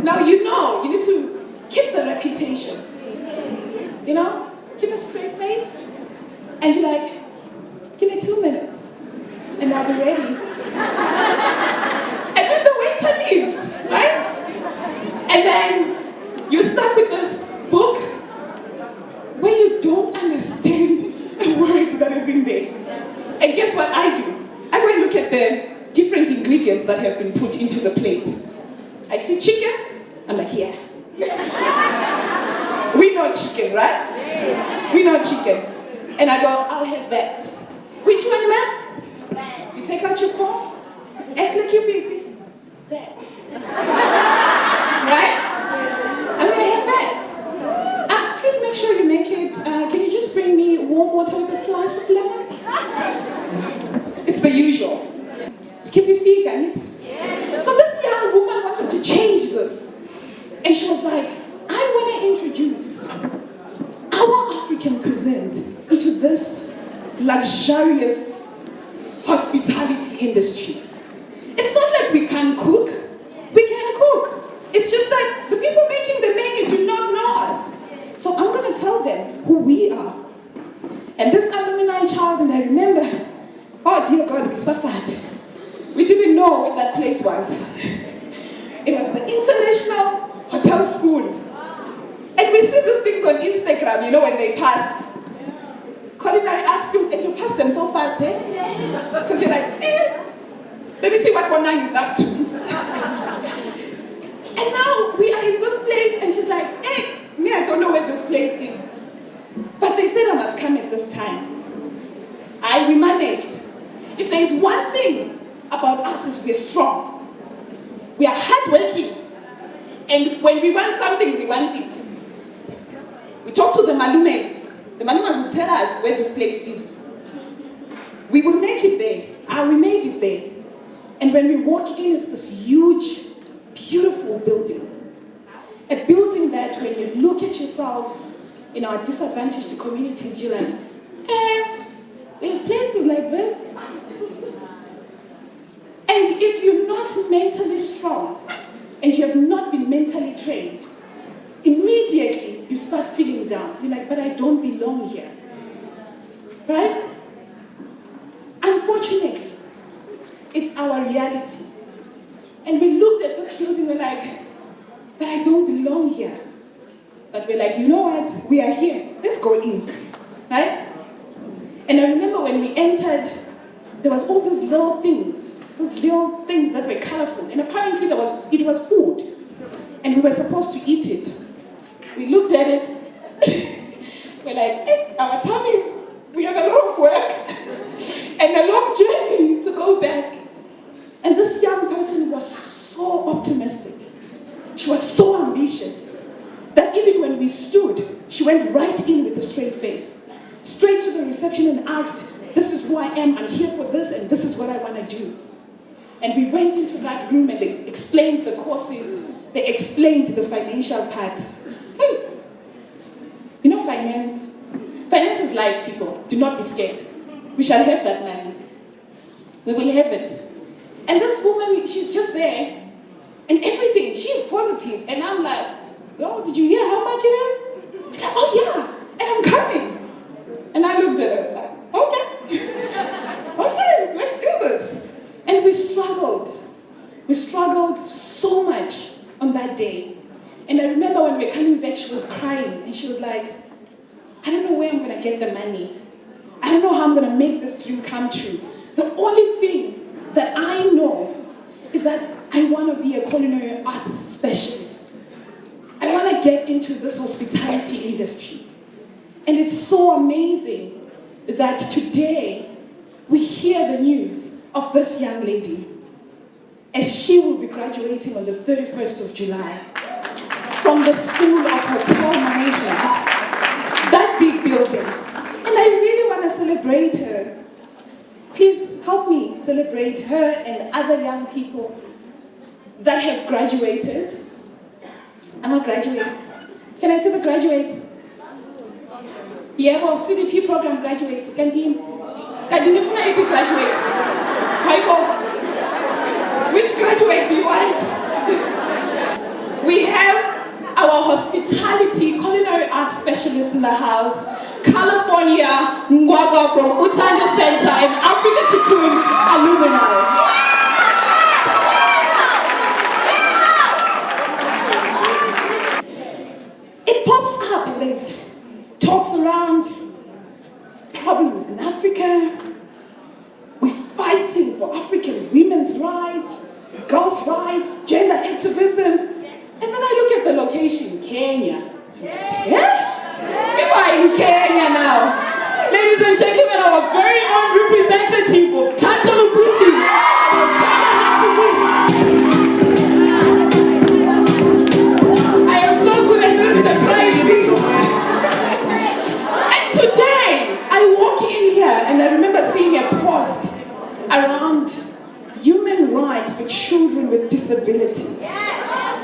[SPEAKER 4] now you know, you need to keep the reputation. You know, keep a straight face. And you're like, give me 2 minutes and I'll be ready. And then the waiter leaves, right? And then you're stuck with this book where you don't understand a word that is in there. And guess what I do? I go and look at the different ingredients that have been put into the plate. I see chicken, I'm like, yeah. We know chicken, right? We know chicken. And I go, I'll have that. Which one, ma'am? You take out your phone, act like you're busy. That. Right? I'm gonna have that. Please make sure you make it, can you just bring me warm water with a slice of lemon? It's the usual. Skip your feet, damn it. So this young woman wanted to change this. And she was like, I want to introduce our African cuisines into this luxurious hospitality industry. It's not like we can't cook. We can cook. It's just that the people making the menu do not know us. So I'm going to tell them who we are. And this alumni child, and I remember, oh dear God, we suffered. We didn't know what that place was. It was the International Hotel School. And we see these things on Instagram, you know, when they pass culinary arts field, and you pass them so fast, eh? Because you're like, let me see what Bona is up to. And now we are in this place, and she's like, me, I don't know where this place is. But they said I must come at this time. We managed. If there's one thing about us is we're strong. We are hardworking. And when we want something, we want it. We talk to the Malumes. The Malumes will tell us where this place is. We will make it there. We made it there. And when we walk in, it's this huge, beautiful building. A building that when you look at yourself in our disadvantaged communities, you're like, there's places like this. And if you're not mentally strong and you have not been mentally trained, immediately you start feeling down. You're like, but I don't belong here. Right? Unfortunately, it's our reality. And we looked at this building, we're like, but I don't belong here. But we're like, you know what? We are here. Let's go in. Right? And I remember when we entered, there was all these little things that were colorful. And apparently it was food. And we were supposed to eat it. We looked at it. We're like, our tummies, we have a lot of work and a long journey to go back. And this young person was so optimistic. She was so ambitious that even when we stood, she went right in with a straight face, straight to the reception and asked, this is who I am, I'm here for this, and this is what I want to do. And we went into that room and they explained the courses, they explained the financial part. Hey, you know finance? Finance is life, people. Do not be scared. We shall have that money. We will have it. And this woman, she's just there. And everything, she's positive. And I'm like, oh, did you hear how much it is? She's like, oh yeah, and I'm coming. And I looked at her like, okay. Okay, let's do this. And we struggled. We struggled so much on that day. And I remember when we were coming back, she was crying. And she was like, I don't know where I'm going to get the money. I don't know how I'm going to make this dream come true. The only thing that I know is that I want to be a culinary arts specialist. I want to get into this hospitality industry. And it's so amazing that today we hear the news of this young lady as she will be graduating on the 31st of July from the School of Hotel Management, that big building. And I really want to celebrate her. Please help me celebrate her and other young people that have graduated. I'm a graduate. Can I see the graduates? Yeah, well, CDP program graduates. Canteen. Canteen graduates. Michael, which graduate do you want? We have our hospitality culinary arts specialist in the house, California Ngwaga from Utanda Center and Afrika Tikkun Alumni. It pops up and there's talks around problems in Africa. We're fighting for African women's rights, girls' rights, gender activism. And then I look at the location, Kenya. Yeah? People are in Kenya now. Ladies and gentlemen, our very own representative of Tata Lubuti. I am so good at this surprising. And today, I walk in here and I remember seeing a post around human rights for children with disabilities.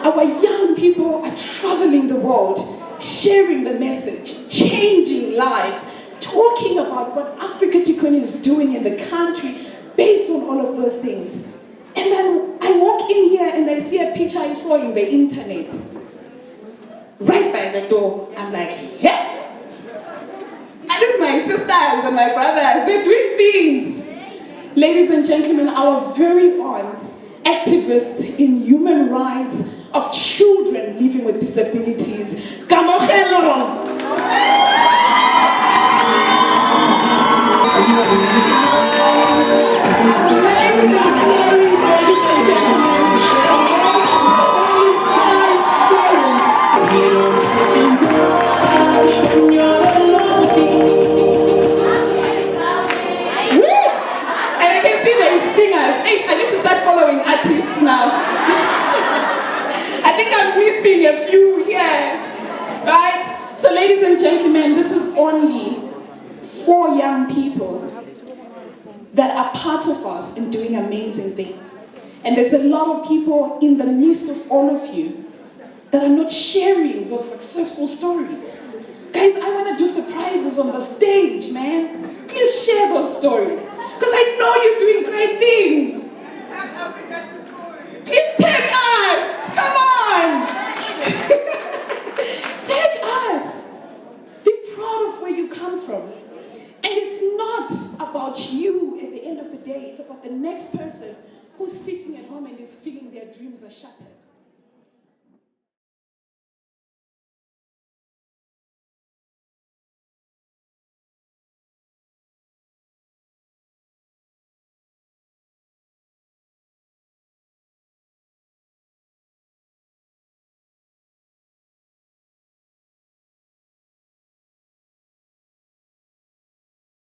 [SPEAKER 4] Our young people are traveling the world, sharing the message, changing lives, talking about what Afrika Tikkun is doing in the country based on all of those things. And then I walk in here and I see a picture I saw in the internet. Right by the door, I'm like, yeah. And this is my sisters and my brothers, they're doing things. Ladies and gentlemen, our very own activists in human rights of children living with disabilities. Kamogelo! I need to start following artists now. I think I'm missing a few here, right? So ladies and gentlemen, this is only 4 young people that are part of us in doing amazing things. And there's a lot of people in the midst of all of you that are not sharing those successful stories. Guys, I want to do surprises on the stage, man. Please share those stories. Because I know you're doing great things. Please take us. Come on. Take us. Be proud of where you come from. And it's not about you at the end of the day. It's about the next person who's sitting at home and is feeling their dreams are shattered.